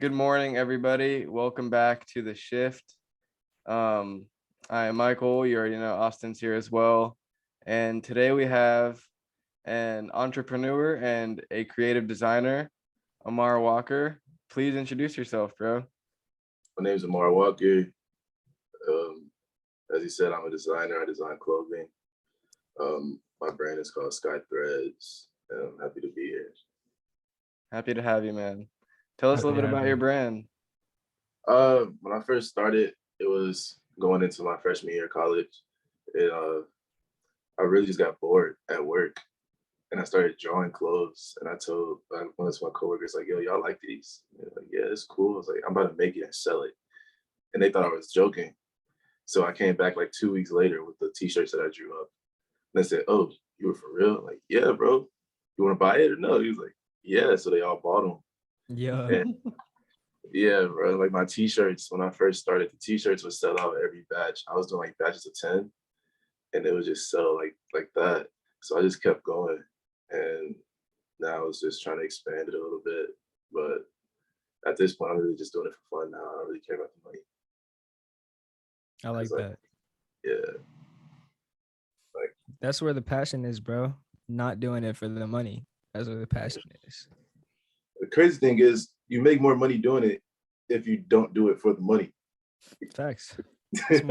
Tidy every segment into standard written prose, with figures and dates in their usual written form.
Good morning, everybody. Welcome back to the shift. I am Michael. You already know Austin's here as well. And today we have an entrepreneur and a creative designer, AMAR Walker. Please introduce yourself, bro. My name is AMAR Walker. Um, as you said, I'm a designer. I design clothing. My brand is called Sky Threads, and I'm happy to be here. Happy to have you, man. Tell us a Happy little to bit have about you. your brand. When I first started, it was going into my freshman year of college. It, I really just got bored at work, and I started drawing clothes. And I told one of my coworkers, like, "Yo, y'all like these?" And they're like, "Yeah, it's cool." I was like, "I'm about to make it and sell it," and they thought I was joking. So I came back like 2 weeks later with the t-shirts that I drew up. And they said, "Oh, you were for real?" I'm like, "Yeah, bro. You want to buy it or no?" He was like, "Yeah." So they all bought them. Yeah. And yeah, bro. Like my t-shirts, when I first started, the t-shirts would sell out every batch. I was doing like batches of 10, and it would just sell like that. So I just kept going. And now I was just trying to expand it a little bit. But at this point, I'm really just doing it for fun now. I don't really care about the money. I like It's like, that. yeah, like That's where the passion is, bro. Not doing it for the money. That's where the passion is. the crazy thing is you make more money doing it if you don't do it for the money. Facts. It's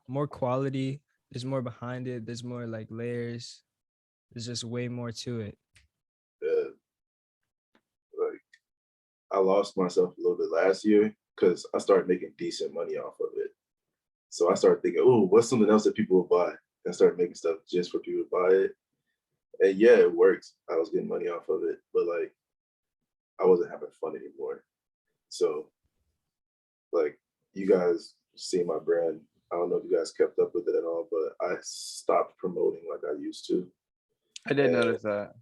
more quality. There's more behind it. There's more like layers. There's just way more to it. Yeah, like I lost myself a little bit last year because I started making decent money off of it. So I started thinking, oh, what's something else that people will buy? And I started making stuff just for people to buy it. And yeah, it worked. I was getting money off of it, but like I wasn't having fun anymore. So like you guys see my brand. I don't know if you guys kept up with it at all, but I stopped promoting like I used to. I did And notice that.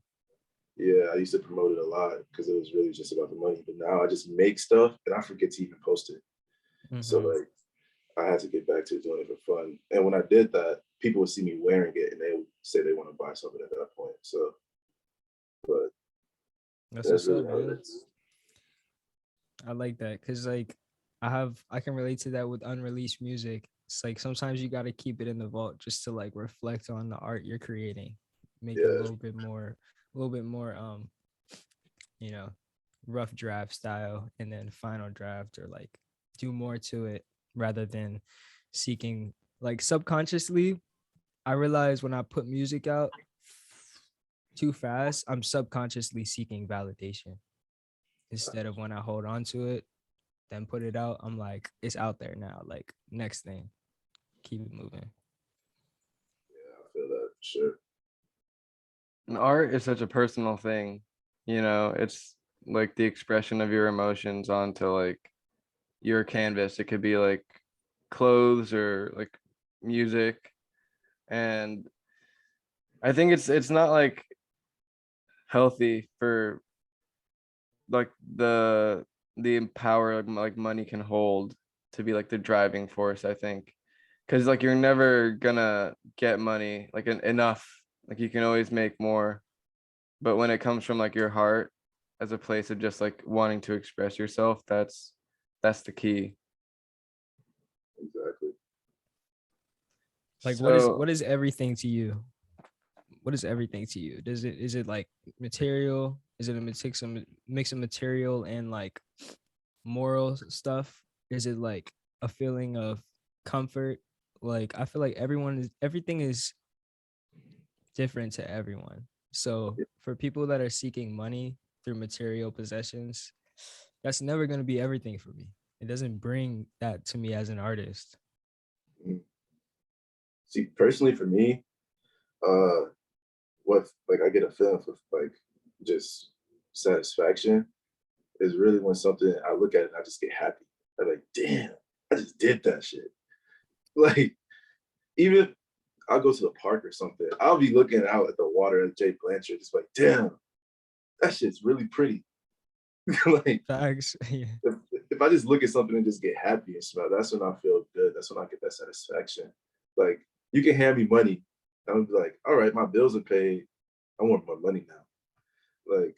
yeah, I used to promote it a lot because it was really just about the money. But now I just make stuff and I forget to even post it. So Mhm. like I had to get back to doing it for fun. And when I did that, people would see me wearing it and they would say they want to buy something at that point. So, but That's that's what's really up, how it man. is. I like that because like I can relate to that with unreleased music. It's like sometimes you got to keep it in the vault just to like reflect on the art you're creating, make it Yeah, a little bit more you know, rough draft style, and then final draft or like do more to it rather than seeking like subconsciously. I realize when I put music out too fast, I'm subconsciously seeking validation instead of when I hold on to it, then put it out. I'm like, it's out there now. Like, next thing, keep it moving. yeah, I feel that for sure. And art is such a personal thing. It's like the expression of your emotions onto like your canvas. It could be like clothes or like music. And I think it's not like healthy for like the power like money can hold to be like the driving force, I think. Because like you're never gonna get money like enough. Like you can always make more. But when it comes from like your heart as a place of just like wanting to express yourself, that's the key. Exactly. Like, So what is everything to you? What is everything to you? Is it like material? Is it a mix of material and like moral stuff? Is it like a feeling of comfort? Like, I feel like everything is different to everyone. So for people that are seeking money through material possessions, that's never going to be everything for me. It doesn't bring that to me as an artist. Mhm. See, personally for me, uh, what like I get a feeling of like just satisfaction is really when something I look at it and I just get happy. I'm like, damn, I just did that shit. Like even if I'll go to the park or something, I'll be looking out at the water at Jay Blanchard, just like, damn, that shit's really pretty. Like Facts. Yeah. if, if I just look at something and just get happy and smile, that's when I feel good. That's when I get that satisfaction. Like you can hand me money, I'm like, all right, my bills are paid. I want my money now. Like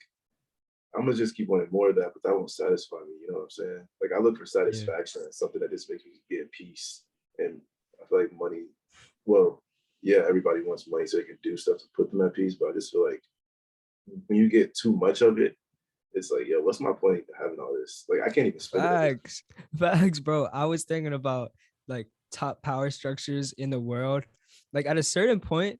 I'm gonna just keep wanting more of that, but that won't satisfy me. You know what I'm saying? Like I look for Yeah. satisfaction in something that just makes me get peace. And I feel like money, well, yeah, everybody wants money so they can do stuff to put them at peace, but I just feel like when you get too much of it, it's like, yeah, what's my point of having all this? Like I can't even spend it. Facts, bro. I was thinking about like top power structures in the world. Like at a certain point,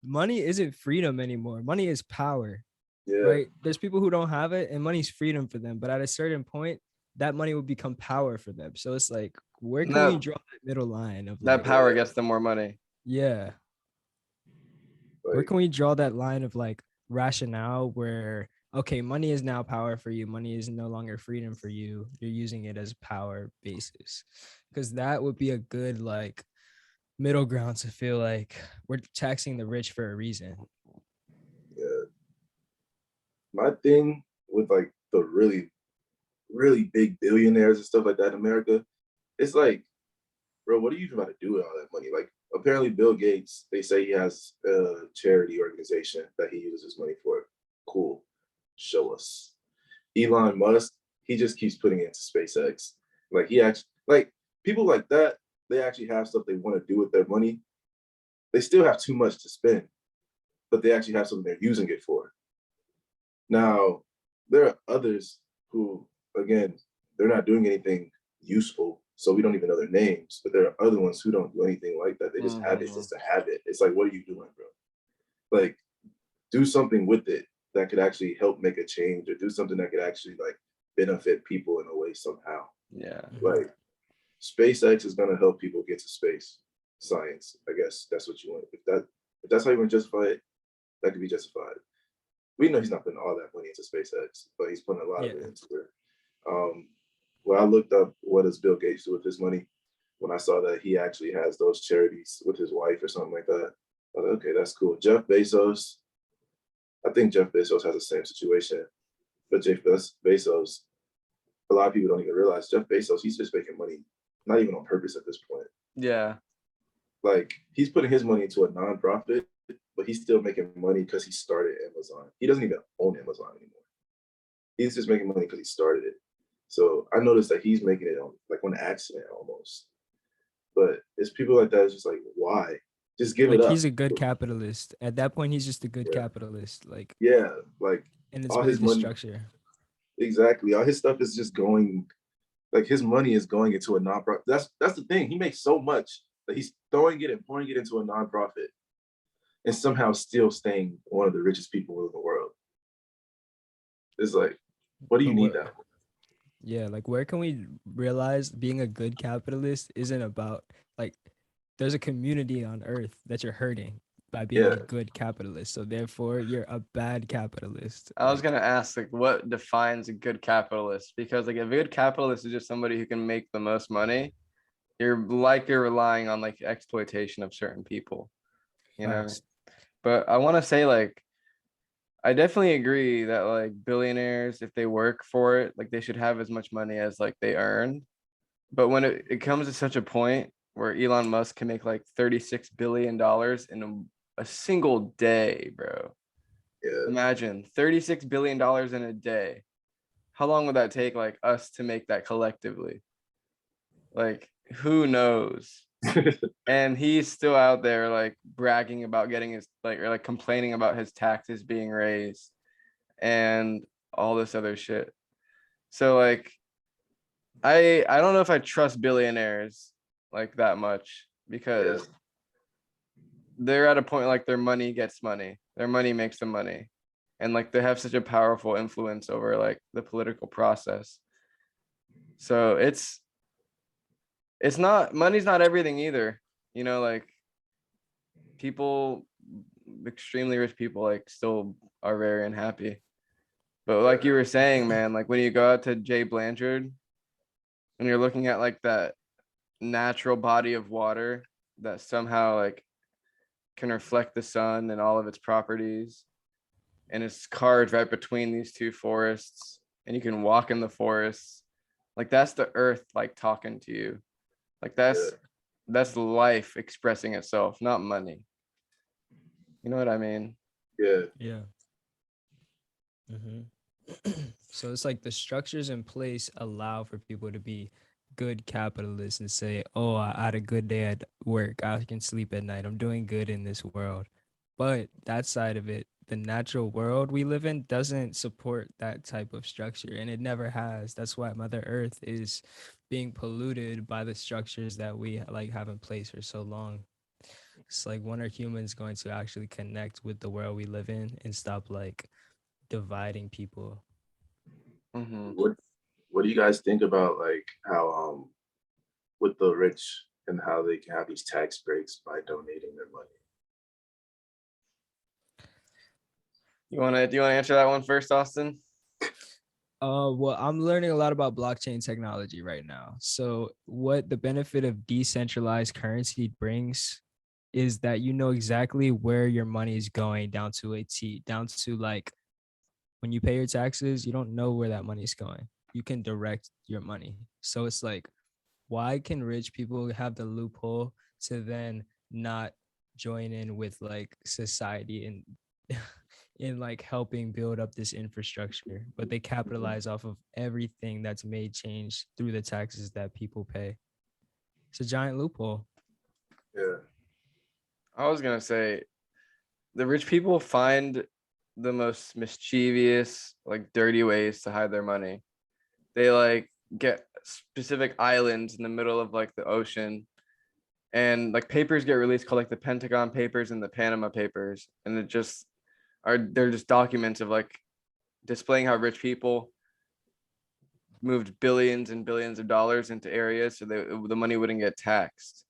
money isn't freedom anymore. Money is power, Yeah, right? There's people who don't have it and money's freedom for them. But at a certain point, that money will become power for them. So it's like, where And can we that draw that middle line of that like, power gets them more money. yeah, where like can we draw that line of like rationale where okay, money is now power for you, money is no longer freedom for you, you're using it as power basis, because that would be a good like middle ground to feel like we're taxing the rich for a reason. yeah. My thing with like the really, really big billionaires and stuff like that in America, it's like, bro, what are you even about to do with all that money? Like apparently Bill Gates, they say he has a charity organization that he uses his money for. Cool. Show us. Elon Musk, he just keeps putting it into SpaceX. Like he actually like people like that, they actually have stuff they want to do with their money. They still have too much to spend, but they actually have something they're using it for. Now, there are others who, again, they're not doing anything useful, so we don't even know their names. But there are other ones who don't do anything like that. They just have it just to have it. It's like, what are you doing, bro? Like, do something with it that could actually help make a change, or do something that could actually like benefit people in a way somehow. Yeah. Like, SpaceX is gonna help people get to space. Science, I guess that's what you want. If that's how you want to justify it, that could be justified. We know he's not putting all that money into SpaceX, but he's putting a lot of it Yeah. into it. When I looked up what does Bill Gates do with his money, when I saw that he actually has those charities with his wife or something like that, I was like, okay, that's cool. Jeff Bezos, I think Jeff Bezos has the same situation, but Jeff Bezos, a lot of people don't even realize Jeff Bezos, he's just making money, not even on purpose at this point. Yeah. Like he's putting his money into a nonprofit, but he's still making money because he started Amazon. He doesn't even own Amazon anymore. He's just making money because he started it. So I noticed that he's making it on accident almost. But it's people like that. It's just like, why? Just give it Like up. he's a good capitalist. At that point, he's just a good Yeah. capitalist. Like, Yeah, like and it's all his business money. structure. Exactly. All his stuff is just going. Like his money is going into a nonprofit. That's the thing. He makes so much that he's throwing it and pouring it into a nonprofit, and somehow still staying one of the richest people in the world. It's like, what do you But need what? now? Yeah, like where can we realize being a good capitalist isn't about like there's a community on earth that you're hurting by being Yeah, a good capitalist. So therefore you're a bad capitalist. I was gonna ask, like, what defines a good capitalist? Because like a good capitalist is just somebody who can make the most money. You're relying on like exploitation of certain people, you know. Facts. But I want to say like I definitely agree that like billionaires, if they work for it, like they should have as much money as like they earn. But when it comes to such a point where Elon Musk can make like $36 billion in a single day, bro. yeah, Imagine $36 billion in a day. How long would that take like us to make that collectively? Like, who knows? And he's still out there like bragging about getting his like or like complaining about his taxes being raised and all this other shit. So like I don't know if I trust billionaires like that much yeah, because they're at a point like their money gets money. Their money makes them money. And like they have such a powerful influence over like the political process. So it's not money's not everything either. You know, like people extremely rich people like still are very unhappy. But like you were saying, man, like when you go out to Jay Blanchard and you're looking at like that natural body of water that somehow like can reflect the sun and all of its properties, and it's carved right between these two forests, and you can walk in the forests, like that's the earth like talking to you. Like yeah, that's life expressing itself, not money. You know what I mean? yeah. Yeah. Mm-hmm. So it's like the structures in place allow for people to be good capitalists and say, oh, I had a good day at work. I can sleep at night. I'm doing good in this world. But that side of it, the natural world we live in doesn't support that type of structure, and it never has. That's why Mother Earth is being polluted by the structures that we like have in place for so long. It's like, when are humans going to actually connect with the world we live in and stop like dividing people? Hmm. What do you guys think about like how with the rich and how they can have these tax breaks by donating their money? Do you wanna answer that one first, Austin? Well, I'm learning a lot about blockchain technology right now. So, what the benefit of decentralized currency brings is that you know exactly where your money is going down to a T, down to like when you pay your taxes, you don't know where that money is going. You can direct your money. So, it's like, why can rich people have the loophole to then not join in with like society and in like helping build up this infrastructure, but they capitalize off of everything that's made change through the taxes that people pay? It's a giant loophole. Yeah, I was gonna say the rich people find the most mischievous, like dirty ways to hide their money. They like get specific islands in the middle of like the ocean, and like papers get released called like the Pentagon Papers and the Panama Papers, and they're just documents of like displaying how rich people moved billions and billions of dollars into areas so the money wouldn't get taxed,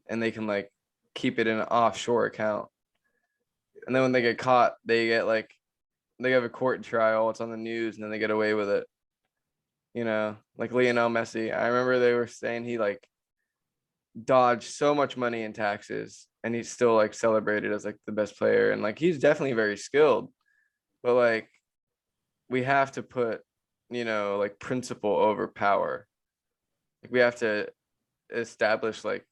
and they can like keep it in an offshore account. And then when they get caught, they have a court trial. It's on the news, and then they get away with it. Like Lionel Messi. I remember they were saying he like dodged so much money in taxes, and he's still like celebrated as like the best player, and like he's definitely very skilled. But like we have to put, like principle over power. Like we have to establish like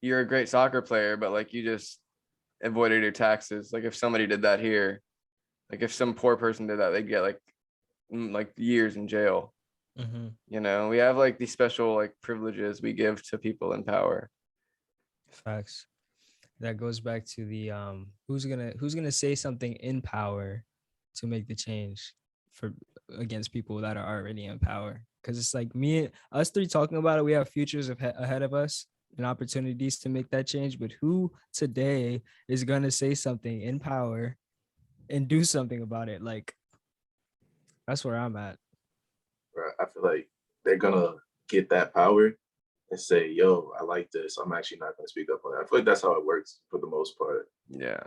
you're a great soccer player, but like you just avoided your taxes. Like if somebody did that here, like if some poor person did that, they'd get like years in jail. Mm-hmm. We have like these special like privileges we give to people in power. Facts. That goes back to the who's gonna say something in power to make the change for against people that are already in power. Because it's like us three talking about it, we have futures ahead of us and opportunities to make that change. But who today is gonna say something in power and do something about it? Like, that's where I'm at. right. I feel like they're gonna get that power and say, "Yo, I like this. I'm actually not gonna speak up on it." I feel like that's how it works for the most part. Yeah.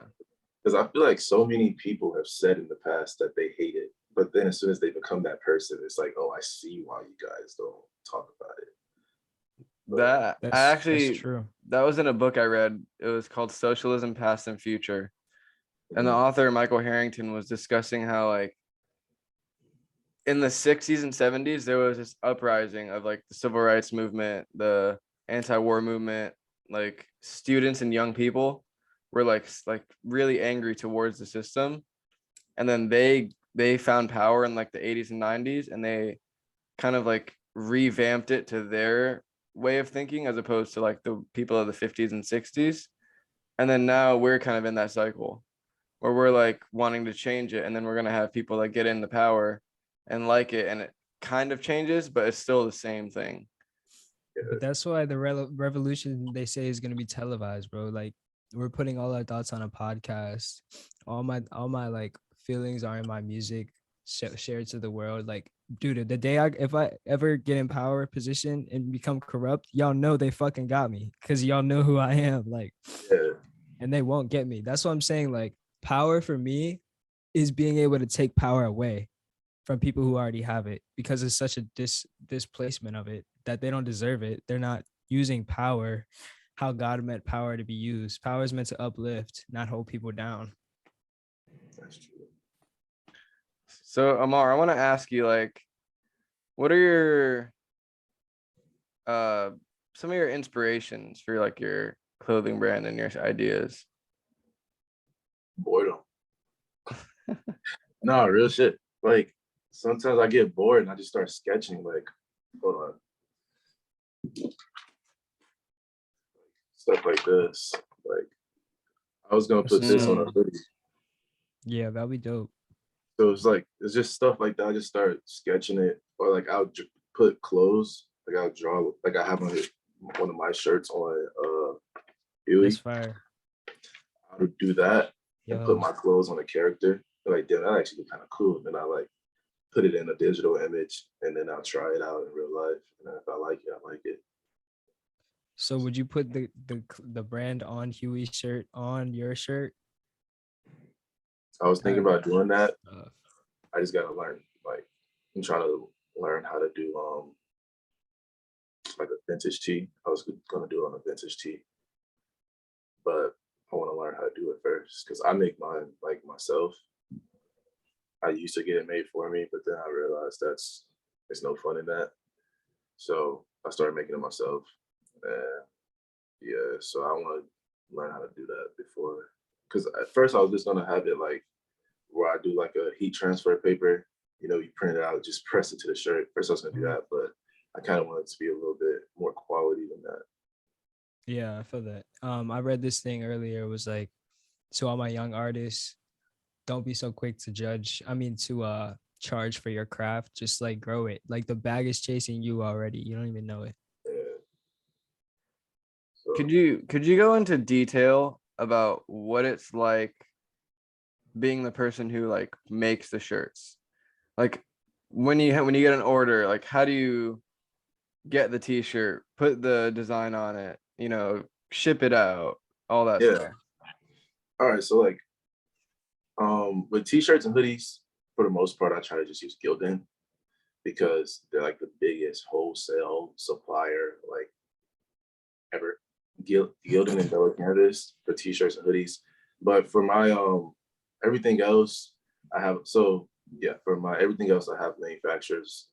Because I feel like so many people have said in the past that they hate it, but then as soon as they become that person, it's like, "Oh, I see why you guys don't talk about it." But That's true. That was in a book I read. It was called Socialism Past and Future. And the mhm, author, Michael Harrington, was discussing how like in the 60s and 70s there was this uprising of like the civil rights movement, the anti-war movement. Like students and young people were like really angry towards the system, and then they found power in like the 80s and 90s, and they kind of like revamped it to their way of thinking as opposed to like the people of the 50s and 60s. And then now we're kind of in that cycle where we're like wanting to change it, and then we're going to have people that get into power and like it, and it kind of changes, but it's still the same thing. But that's why the revolution they say is gonna be televised, bro. Like, we're putting all our thoughts on a podcast. All my like feelings are in my music, shared to the world. Like, dude, the day if I ever get in power position and become corrupt, y'all know they fucking got me because y'all know who I am. Like, yeah, and they won't get me. That's what I'm saying. Like, power for me is being able to take power away from people who already have it, because it's such a displacement of it that they don't deserve it. They're not using power how God meant power to be used. Power is meant to uplift, not hold people down. that's true. So Amar, I want to ask you like, what are your uh some of your inspirations for like your clothing brand and your ideas? Boredom. No, real shit. Like sometimes I get bored and I just start sketching. Like, hold on, stuff like this. Like, I was gonna That's put what's this up. on a Mm, hoodie. Yeah, that'd be dope. So it's like it's just stuff like that. I just start sketching it, or like put clothes. Like I'll draw. Like I have one of my shirts on That's Huey. fire. I would do that and put Yo. my clothes on a character. Like, damn, that actually look kind of cool. And then I like put it in a digital image, and then I'll try it out in real life. And then if I like it, I like it. So would you put the brand on Huey's shirt on your shirt? I was thinking Kind about doing that. of. I just gotta learn. Like, I'm trying to learn how to do like a vintage tee. I was gonna do it on a vintage tee, but I want to learn how to do it first because I make mine like myself. I used to get it made for me, but then I realized it's no fun in that. So I started making it myself. And yeah, so I want to learn how to do that before. Because at first I was just gonna have it like where I do like a heat transfer paper. You know, you print it out, just press it to the shirt. First I was gonna do Mhm. that, but I kind of want it to be a little bit more quality than that. Yeah, I feel that. I read this thing earlier. It was like, to all my young artists, don't be so quick to judge. I mean, to charge for your craft. Just like grow it. Like the bag is chasing you already. You don't even know it. And could so you go into detail about what it's like being the person who like makes the shirts? Like when you get an order, like how do you get the t-shirt, put the design on it, ship it out, all that yeah. stuff? All right. So like with t-shirts and hoodies, for the most part, I try to just use Gildan because they're like the biggest wholesale supplier like ever. Gildan and Bella Canvas for t-shirts and hoodies. But for my everything else, I have so yeah, for my everything else I have manufacturers.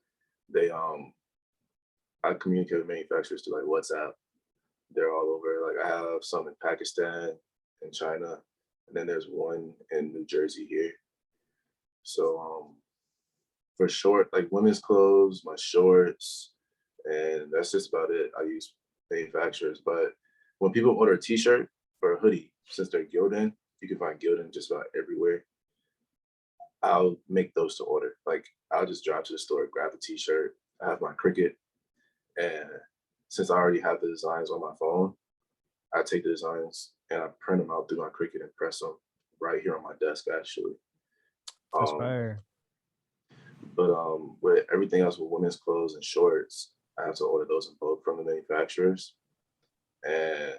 They I communicate with manufacturers through like WhatsApp. They're all over. Like I have some in Pakistan and China, and then there's one in New Jersey here. So for short, like women's clothes, my shorts, and that's just about it. I use manufacturers, but when people order a T-shirt or a hoodie, since they're Gildan, you can find Gildan just about everywhere. I'll make those to order. Like I'll just drive to the store, grab the T-shirt. I have my Cricut, and since I already have the designs on my phone, I take the designs and I print them out through my Cricut and press them right here on my desk. Actually, That's um, fire. but with everything else with women's clothes and shorts, I have to order those in bulk from the manufacturers, and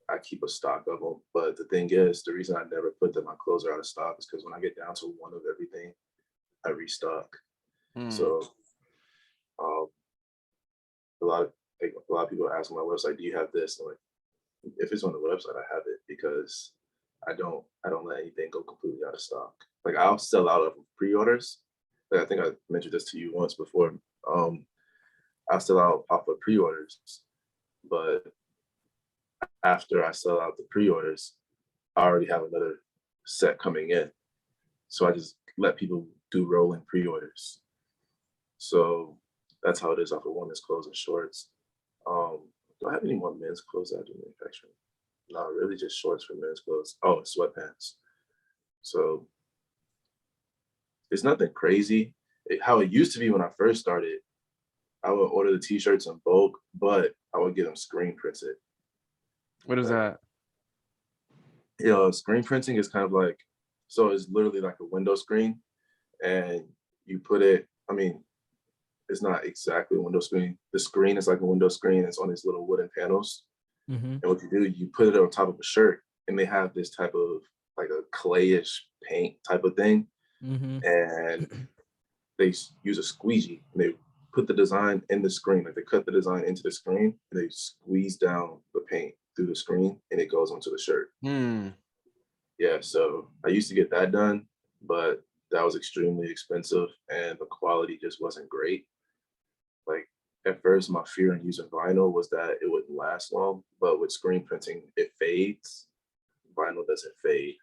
I keep a stock of them. But the thing is, the reason I never put that my clothes are out of stock is because when I get down to one of everything, I restock. Hmm. So um, a lot of a lot of people ask on my website, "Do you have this?" And like, if it's on the website, I have it because I don't let anything go completely out of stock. Like I'll sell out of pre-orders. Like I think I mentioned this to you once before. Um, I sell out off of pre-orders, but after I sell out the pre-orders, I already have another set coming in. So I just let people do rolling pre-orders. So that's how it is off of women's clothes and shorts. Do I have any more men's clothes that I do manufacturing? No, really just shorts for men's clothes. Oh, and sweatpants. So it's nothing crazy. How it used to be when I first started, I would order the t-shirts in bulk, but I would get them screen printed. What is Like, that? screen printing is kind of like, so it's literally like a window screen, and you put it. I mean, it's not exactly a window screen. The screen is like a window screen. It's on these little wooden panels, Mm-hmm. and what you do, you put it on top of a shirt, and they have this type of like a clayish paint type of thing, Mm-hmm. and they use a squeegee and they put the design in the screen. Like they cut the design into the screen and they squeeze down the paint through the screen and it goes onto the shirt. Hmm. Yeah, so I used to get that done, but that was extremely expensive and the quality just wasn't great. Like at first, my fear in using vinyl was that it wouldn't last long, but with screen printing, it fades. Vinyl doesn't fade.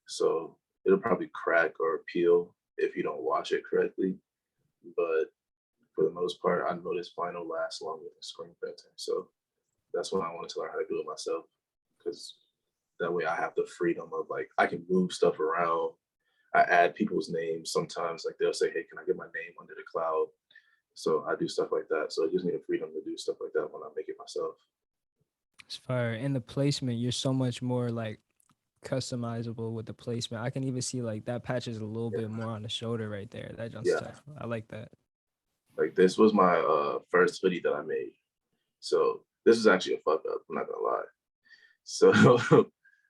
So it'll probably crack or peel if you don't wash it correctly. but for the most part, I noticed vinyl lasts longer than screen printing. So that's when I wanted to learn how to do it myself, because that way I have the freedom of like I can move stuff around. I add people's names sometimes. Like they'll say, "Hey, can I get my name under the cloud?" So I do stuff like that. So it gives me the freedom to do stuff like that when I make it myself. It's fire. And the placement, you're so much more like customizable with the placement. I can even see like that patch is a little Yeah. bit more on the shoulder right there. That jump's Yeah. tough. I like that. Like this was my first hoodie that I made. So this is actually a fuck up. I'm not gonna lie. So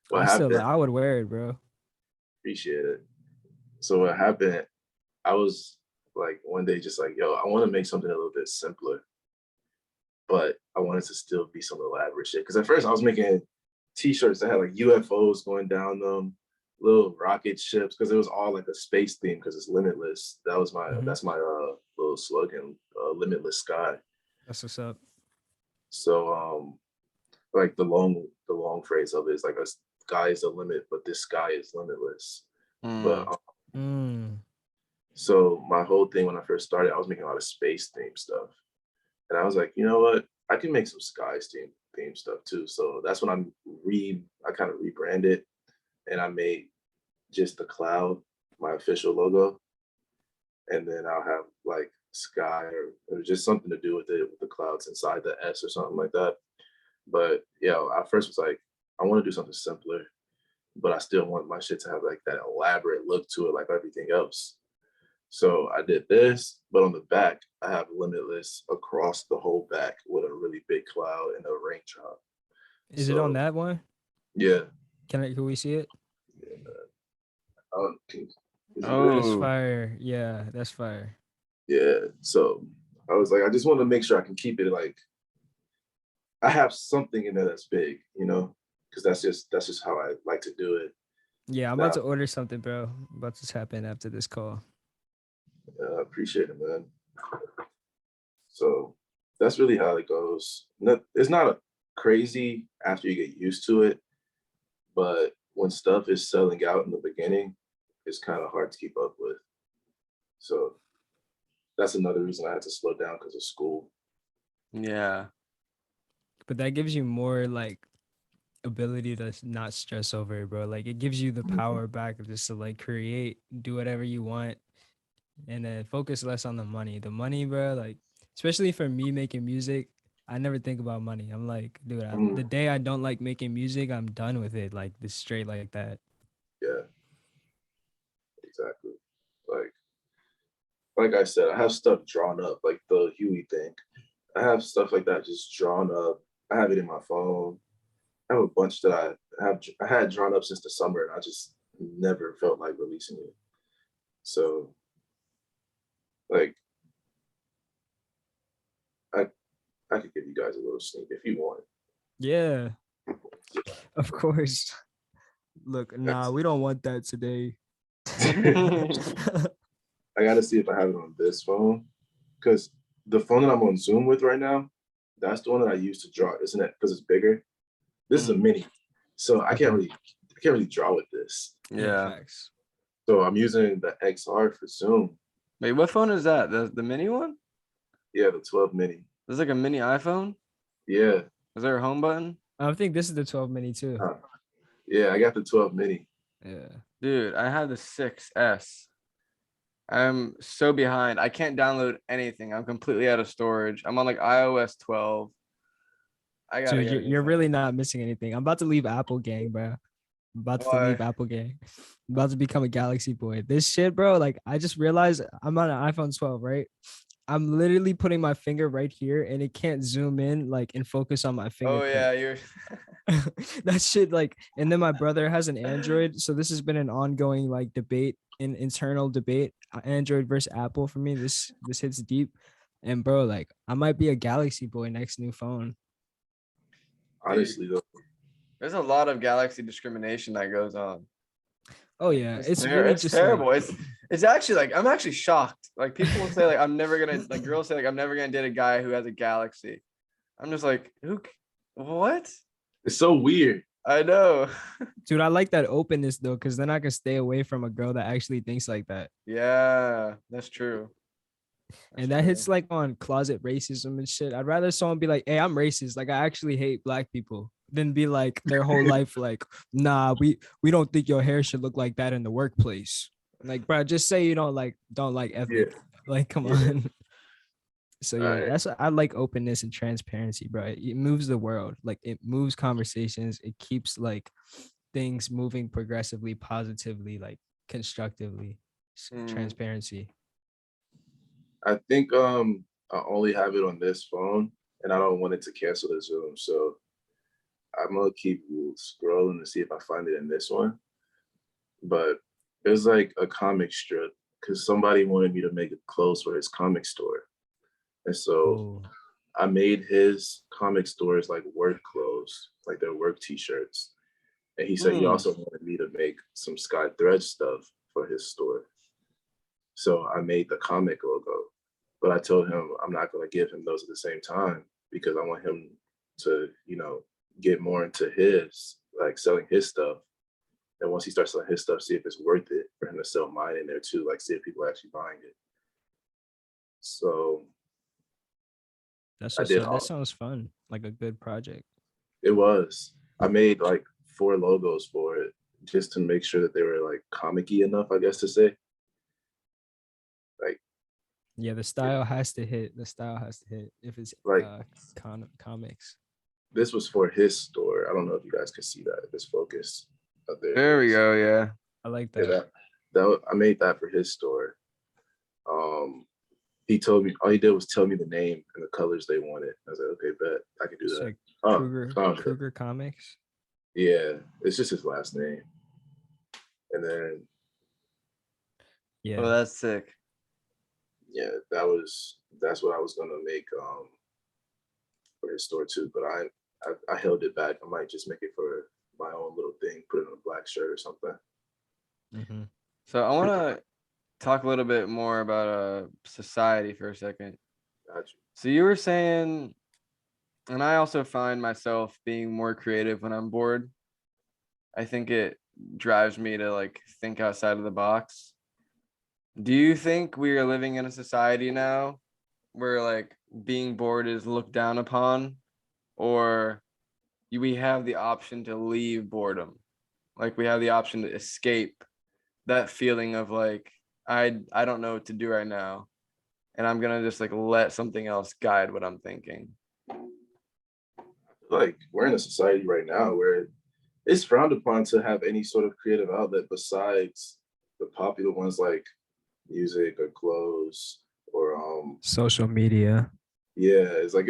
what happened? I would wear it, bro. Appreciate it. So what happened? I was like one day just like, yo, I want to make something a little bit simpler, but I wanted to still be some elaborate shit. Because at first I was making t-shirts that had like UFOs going down them, little rocket ships, because it was all like a space theme because it's limitless. That was my Mhm. that's my little slogan, limitless sky. That's what's up. So like the long phrase of it is like a sky is the limit, but this sky is limitless. But Mm. so my whole thing when I first started, I was making a lot of space theme stuff. And I was like, you know what? I can make some skies theme stuff too. So that's when I kind of rebranded and I made just the cloud, my official logo. And then I'll have like sky or just something to do with it with the clouds inside the S or something like that. But yeah, I first was like, I want to do something simpler, but I still want my shit to have like that elaborate look to it, like everything else. So I did this, but on the back, I have limitless across the whole back with a really big cloud and a raindrop. Is it on So that one? yeah, Can we see it? yeah. Is it good? That's Oh, fire. Yeah, that's fire. Yeah. So I was like, I just want to make sure I can keep it like I have something in there that's big, because that's just how I like to do it. Yeah, I'm about Now, to order something, bro. I'm about to tap in after this call. I appreciate it, man. So that's really how it goes. It's not a crazy after you get used to it, but when stuff is selling out in the beginning, it's kind of hard to keep up with. So that's another reason I had to slow down because of school. yeah. But that gives you more like ability to not stress over it, bro. Like it gives you the power back of just to like create, do whatever you want, and then focus less on the money. The money, bro, like especially for me making music, I never think about money. I'm like, dude, the Mm, day I don't like making music, I'm done with it. Like this straight like that. yeah, exactly. Like I said, I have stuff drawn up, like the Huey thing. I have stuff like that just drawn up. I have it in my phone. I have a bunch that I had drawn up since the summer, and I just never felt like releasing it. So like I I could give you guys a little sneak if you want. Yeah, of course. Look, nah, we don't want that today. I got to see if I have it on this phone because the phone that I'm on Zoom with right now, that's the one that I use to draw, isn't it? Because it's bigger. This is a mini, so I can't really draw with this. Yeah, Yeah. facts. So I'm using the XR for Zoom. Wait, what phone is that? The mini one? Yeah, the 12 mini. There's like a mini iPhone. Yeah, Is there a home button? I think this is the 12 mini too. uh, yeah, I got the 12 mini. Yeah. Dude, I have the 6S. I'm so behind. I can't download anything. I'm completely out of storage. I'm on like iOS 12. I So gotta get a new you're really phone. not missing anything. I'm about to leave Apple gang, bro. I'm about to Why? leave Apple gang. I'm about to become a Galaxy boy. This shit, bro. Like I just realized I'm on an iPhone 12, right? I'm literally putting my finger right here and it can't zoom in like and focus on my Oh fingertip. yeah, you're That shit like and then my brother has an Android, so this has been an ongoing like debate, an internal debate, Android versus Apple for me. This hits deep. And bro, like I might be a Galaxy boy next new phone. Honestly, though, there's a lot of Galaxy discrimination that goes on. Oh yeah, It's it's really it's just like terrible. It's actually like I'm actually shocked. Like people will say like I'm never gonna like girls say like I'm never gonna date a guy who has a Galaxy. I'm just like what? it's so weird. I know. dude, I like that openness though, because then I can stay away from a girl that actually thinks like that. Yeah, that's true. And that hits like on closet racism and shit. I'd rather someone be like, "Hey, I'm racist. Like, I actually hate black people," than be like their whole life like, "Nah, we don't think your hair should look like that in the workplace." Like, bro, just say you don't like Yeah, ethnic. Like, come yeah. on. So All yeah, right. that's I like openness and transparency, bro. It moves the world. Like, it moves conversations. It keeps like things moving progressively, positively, like constructively. Mm. Transparency. I think I only have it on this phone, and I don't want it to cancel the Zoom, so I'm gonna keep scrolling to see if I find it in this one. But there's like a comic strip because somebody wanted me to make clothes for his comic store, and so Oh, I made his comic stores like work clothes, like their work T-shirts. And he said he Mm. also wanted me to make some Sky Thread stuff for his store. So I made the comic logo, but I told him I'm not going to give him those at the same time because I want him to, get more into his, like selling his stuff. And once he starts selling his stuff, see if it's worth it for him to sell mine in there too, like see if people are actually buying it. So that's I what's did up. That all, sounds fun. Like a good project. it was, I made like 4 logos for it just to make sure that they were like comic-y enough, I guess to say. Like, Yeah, the style has to hit. The style has to hit if it's like comics. this was for his store. I don't know if you guys can see that. If it's focused. Oh, there it There we is. go. Yeah. I like Yeah, that. I made that for his store. Um, he told me all he did was tell me the name and the colors they wanted. I was like, okay, bet I can do It's that. like Oh, Kruger found it. Kruger Comics. Yeah, it's just his last name. And then Oh, Yeah. that's sick. yeah, that's what I was gonna make for his store too. But I held it back. I might just make it for my own little thing, put it on a black shirt or something. Mm-hmm. So I want to talk a little bit more about society for a second. Got you. So you were saying, and I also find myself being more creative when I'm bored. I think it drives me to like think outside of the box. Do you think we are living in a society now where like being bored is looked down upon, or we have the option to leave boredom? Like we have the option to escape that feeling of like I don't know what to do right now, and I'm gonna just like let something else guide what I'm thinking. Like we're in a society right now where it's frowned upon to have any sort of creative outlet besides the popular ones like music or clothes or Social media. yeah, it's like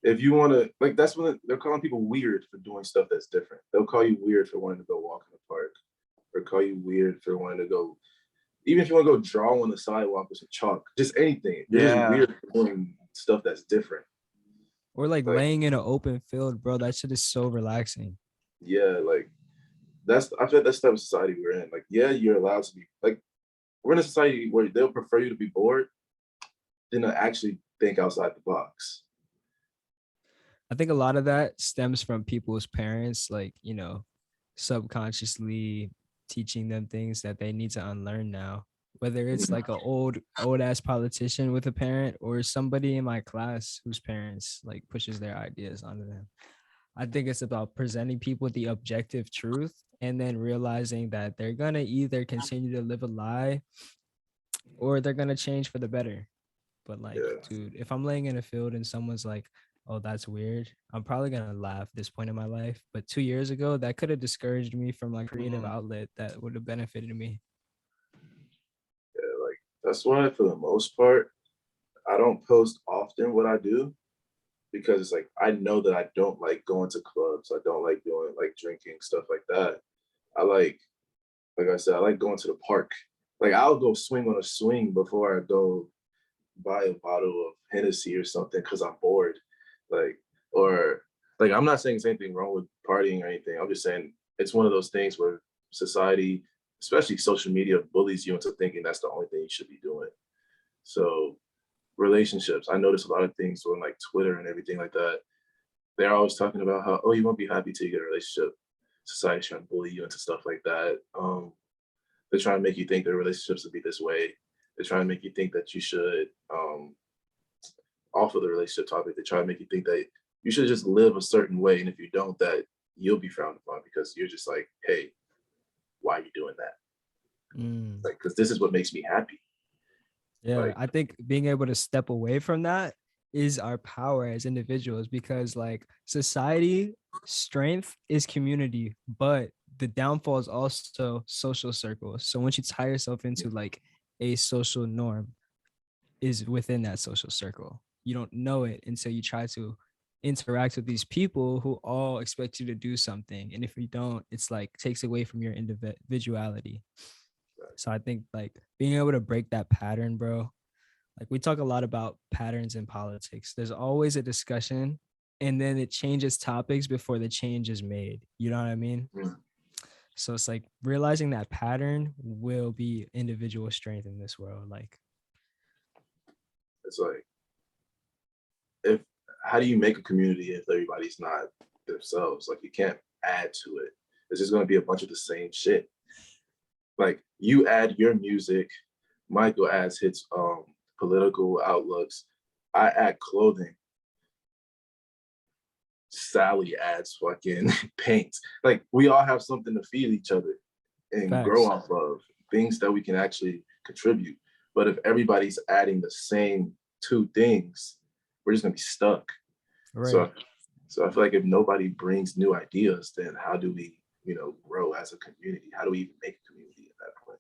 if you want to like that's when they're calling people weird for doing stuff that's different. They'll call you weird for wanting to go walk in the park or call you weird for wanting to go even if you want to go draw on the sidewalk with some chalk, just anything. You're just Yeah. weird for doing stuff that's different. Or like Like laying in an open field, bro. That shit is so relaxing. yeah, like I feel like that's the type of society we're in. Like yeah, you're allowed to be like we're in a society where they'll prefer you to be bored than to actually think outside the box. I think a lot of that stems from people's parents, like, subconsciously teaching them things that they need to unlearn now. Whether it's like an old ass politician with a parent or somebody in my class whose parents like pushes their ideas onto them. I think it's about presenting people the objective truth and then realizing that they're gonna either continue to live a lie or they're gonna change for the better. But like, Yeah. dude, if I'm laying in a field and someone's like, "Oh, that's weird," I'm probably gonna laugh at this point in my life. But 2 years ago, that could have discouraged me from like creative Mhm. outlet that would have benefited me. Yeah, like that's why for the most part, I don't post often what I do because it's like I know that I don't like going to clubs. I don't like doing like drinking stuff like that. I like I said, I like going to the park. Like I'll go swing on a swing before I go buy a bottle of Hennessy or something because I'm bored. Like or like I'm not saying there's anything wrong with partying or anything. I'm just saying it's one of those things where society, especially social media, bullies you into thinking that's the only thing you should be doing. So relationships, I notice a lot of things on like Twitter and everything like that. They're always talking about how, oh, you won't be happy till you get a relationship. Society's trying to bully you into stuff like that. They're trying to make you think their relationships would be this way. They're trying to make you think that you should, off of the relationship topic, they try to make you think that you should just live a certain way. And if you don't, that you'll be frowned upon because you're just like, hey, why are you doing that? Mm. Like, because this is what makes me happy. Yeah, Like, I think being able to step away from that is our power as individuals, because like society strength is community, but the downfall is also social circles. So once you tie yourself into like a social norm is within that social circle, you don't know it until you try to interact with these people who all expect you to do something. And if you don't, it's like takes away from your individuality. So I think like being able to break that pattern, bro. Like we talk a lot about patterns in politics. There's always a discussion and then it changes topics before the change is made. You know what I mean? mm, So it's like realizing that pattern will be individual strength in this world. Like, it's like, if how do you make a community if everybody's not themselves? Like, you can't add to it. It's just going to be a bunch of the same shit. Like, you add your music, Michael adds his political outlooks, I add clothing, Sally adds fucking paint. Like, we all have something to feed each other and grow facts. off of, things that we can actually contribute. But if everybody's adding the same two things, we're just gonna be stuck. Right. So I feel like if nobody brings new ideas, then how do we, grow as a community? How do we even make a community at that point?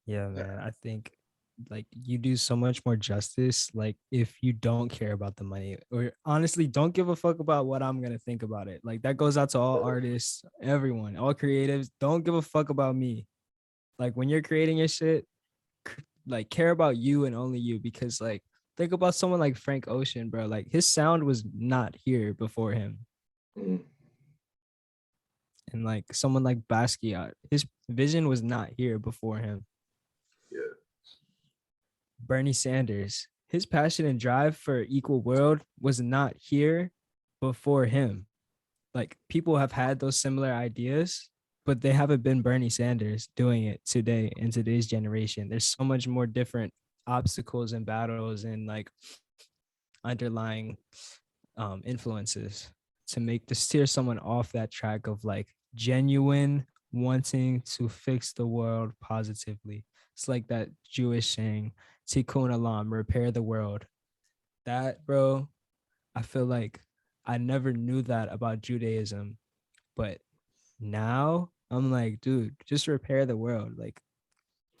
Yeah, man. I think like you do so much more justice like if you don't care about the money, or honestly don't give a fuck about what I'm gonna think about it. Like that goes out to all artists, everyone, all creatives. Don't give a fuck about me. Like when you're creating your shit, like care about you and only you, because like think about someone like Frank Ocean, bro. Like his sound was not here before him. Mm, And like someone like Basquiat, his vision was not here before him. yeah. Bernie Sanders, his passion and drive for equal world was not here before him. Like people have had those similar ideas, but they haven't been Bernie Sanders doing it today in today's generation. There's so much more different obstacles and battles and like underlying influences to make to steer someone off that track of like genuine wanting to fix the world positively. It's like that Jewish saying, Tikkun Olam, repair the world. That, bro, I feel like I never knew that about Judaism, but now I'm like, dude, just repair the world. Like,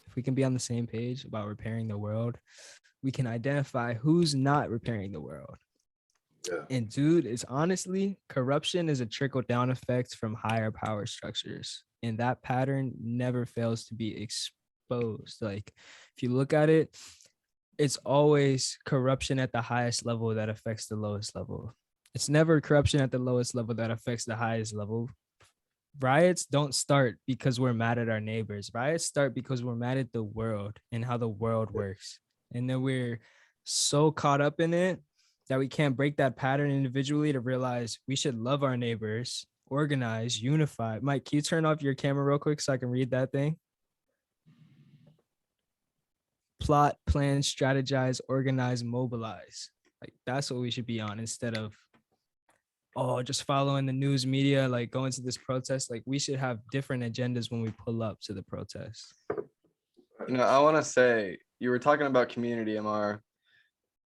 if we can be on the same page about repairing the world, we can identify who's not repairing the world. Yeah. And dude, it's honestly, corruption is a trickle down effect from higher power structures. And that pattern never fails to be exposed. Like, if you look at it, it's always corruption at the highest level that affects the lowest level. It's never corruption at the lowest level that affects the highest level. Riots don't start because we're mad at our neighbors. Riots start because we're mad at the world and how the world works. And then we're so caught up in it that we can't break that pattern individually to realize we should love our neighbors, organize, unify. Mike, can you turn off your camera real quick so I can read that thing? Plot, plan, strategize, organize, mobilize. Like that's what we should be on instead of just following the news media, like going to this protest. Like we should have different agendas when we pull up to the protest. I want to say you were talking about community, AMAR,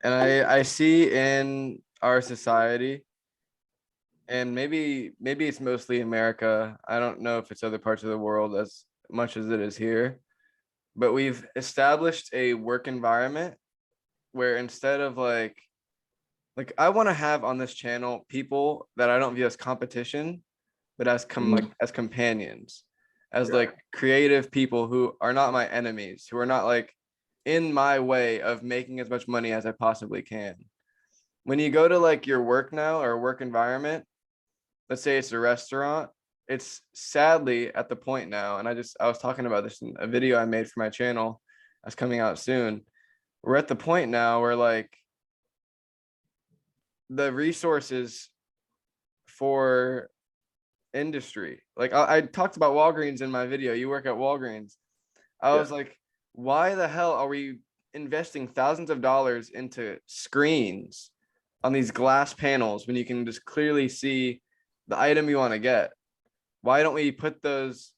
and I see in our society, and maybe it's mostly America. I don't know if it's other parts of the world as much as it is here, but we've established a work environment where instead of like I want to have on this channel people that I don't view as competition, but as as companions, as like creative people who are not my enemies, who are not like in my way of making as much money as I possibly can. When you go to like your work now or work environment, let's say it's a restaurant, it's sadly at the point now, and I was talking about this in a video I made for my channel that's coming out soon. We're at the point now where like the resources for industry, like I talked about Walgreens in my video. You work at Walgreens. I was like, why the hell are we investing thousands of dollars into screens on these glass panels when you can just clearly see the item you want to get? Why don't we put those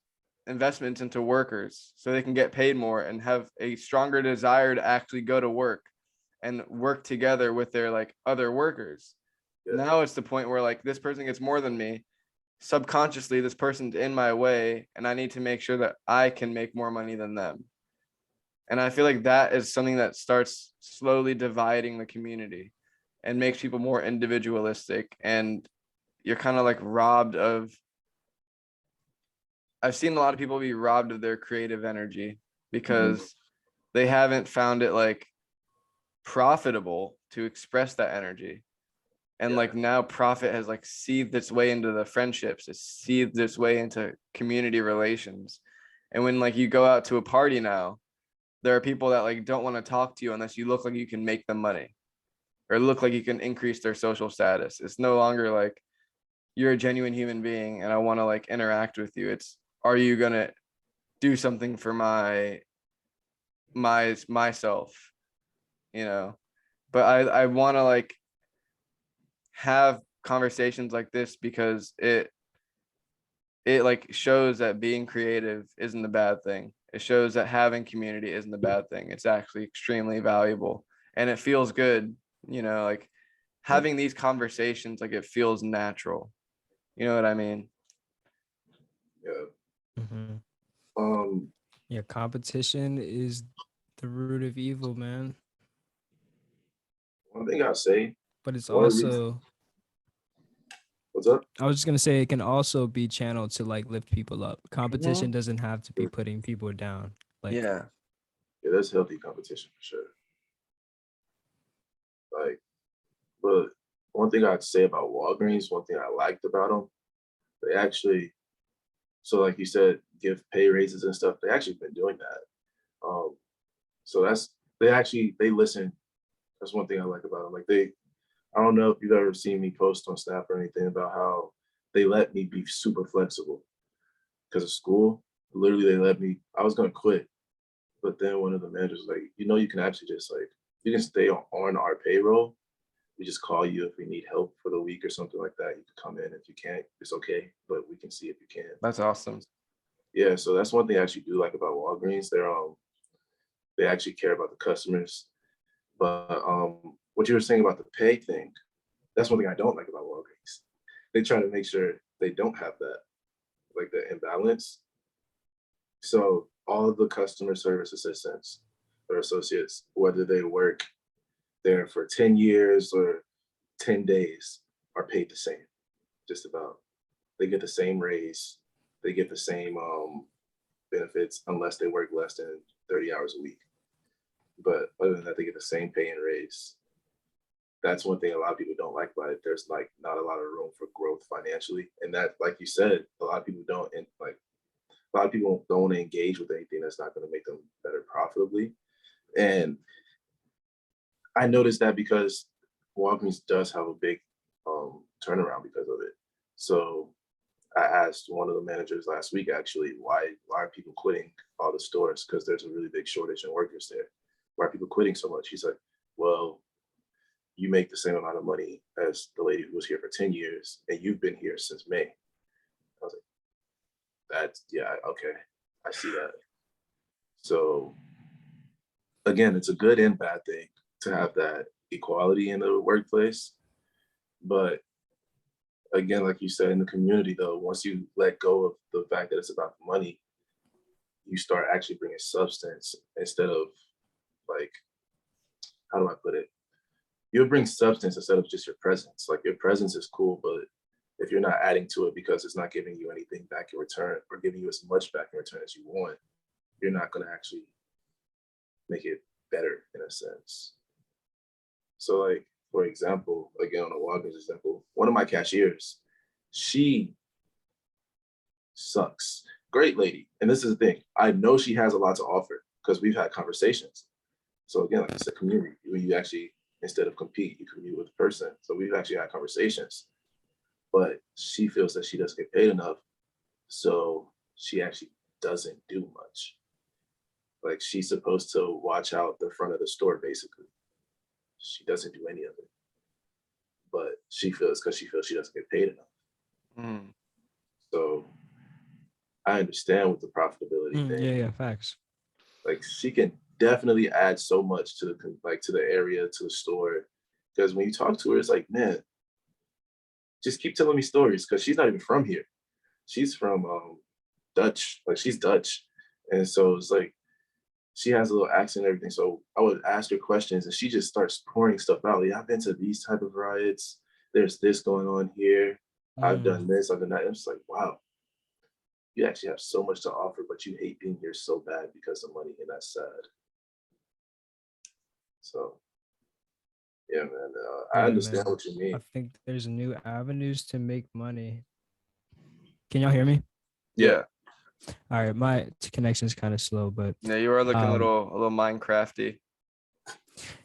investments into workers so they can get paid more and have a stronger desire to actually go to work and work together with their like other workers? Yeah. Now it's the point where like this person gets more than me. Subconsciously, this person's in my way, and I need to make sure that I can make more money than them. And I feel like that is something that starts slowly dividing the community and makes people more individualistic. And you're kind of like robbed of, I've seen a lot of people be robbed of their creative energy because they haven't found it like profitable to express that energy. And like now profit has like seethed its way into the friendships, it's seethed its way into community relations. And when like you go out to a party now, there are people that like don't want to talk to you unless you look like you can make them money or look like you can increase their social status. It's no longer like you're a genuine human being and I want to like interact with you. It's, are you gonna do something for myself, you know? But I want to like have conversations like this because it like shows that being creative isn't a bad thing. It shows that having community isn't a bad thing. It's actually extremely valuable and it feels good, you know, like having these conversations, like it feels natural. You know what I mean? Yeah. Mm-hmm. Yeah, competition is the root of evil, man. One thing I'll say, But it's one of the reasons, also, what's up? I was just gonna say, it can also be channeled to like lift people up. Competition doesn't have to be putting people down. Like, Yeah. Yeah, there's healthy competition for sure. Like, but one thing I'd say about Walgreens, one thing I liked about them, they actually, so like you said, give pay raises and stuff. They actually been doing that. So they listen. That's one thing I like about them. Like I don't know if you've ever seen me post on Snap or anything about how they let me be super flexible because of school. Literally, they let me. I was gonna quit, but then one of the managers was like, you can actually just like you can stay on our payroll. We just call you if we need help for the week or something like that. You can come in. If you can't, it's okay, but we can see if you can. That's awesome. Yeah, so that's one thing I actually do like about Walgreens. They actually care about the customers. But what you were saying about the pay thing, that's one thing I don't like about Walgreens. They try to make sure they don't have that, like the imbalance. So all of the customer service assistants or associates, whether they work there for 10 years or 10 days, are paid the same, just about. They get the same raise, they get the same benefits unless they work less than 30 hours a week. But other than that, they get the same pay and raise. That's one thing a lot of people don't like about it. There's like not a lot of room for growth financially. And that, like you said, a lot of people don't, and like a lot of people don't want to engage with anything that's not going to make them better profitably. And I noticed that because Walgreens does have a big turnaround because of it. So I asked one of the managers last week, actually, why are people quitting all the stores? Because there's a really big shortage in workers there. Why are people quitting so much? He's like, well, you make the same amount of money as the lady who was here for 10 years and you've been here since May. I was like, okay, I see that. So again, it's a good and bad thing to have that equality in the workplace. But again, like you said, in the community though, once you let go of the fact that it's about the money, you start actually bringing substance instead of like, how do I put it? You'll bring substance instead of just your presence. Like your presence is cool, but if you're not adding to it because it's not giving you anything back in return or giving you as much back in return as you want, you're not going to actually make it better in a sense. So like, for example, again, on a Walgreens example, one of my cashiers, she sucks. Great lady. And this is the thing. I know she has a lot to offer because we've had conversations. So again, like it's a community where you actually, instead of compete, you commute with the person. So we've actually had conversations, but she feels that she doesn't get paid enough. So she actually doesn't do much. Like she's supposed to watch out the front of the store, basically. She doesn't do any of it, but she feels because she feels she doesn't get paid enough. Mm. So I understand with the profitability thing. Yeah, facts. Like she can definitely add so much to the area, to the store. Because when you talk to her, it's like, man, just keep telling me stories. Because she's not even from here. She's from Dutch. Like she's Dutch, and so it's like she has a little accent and everything. So I would ask her questions, and she just starts pouring stuff out. Yeah, I've been to these type of riots. There's this going on here. I've done this. I've done that. And it's like, wow, you actually have so much to offer, but you hate being here so bad because of money, and that's sad. So yeah, man, I Yeah, understand man. what you mean. I think there's new avenues to make money. Can y'all hear me? Yeah. All right, my connection is kind of slow, but Yeah, you are looking um, a little Minecrafty.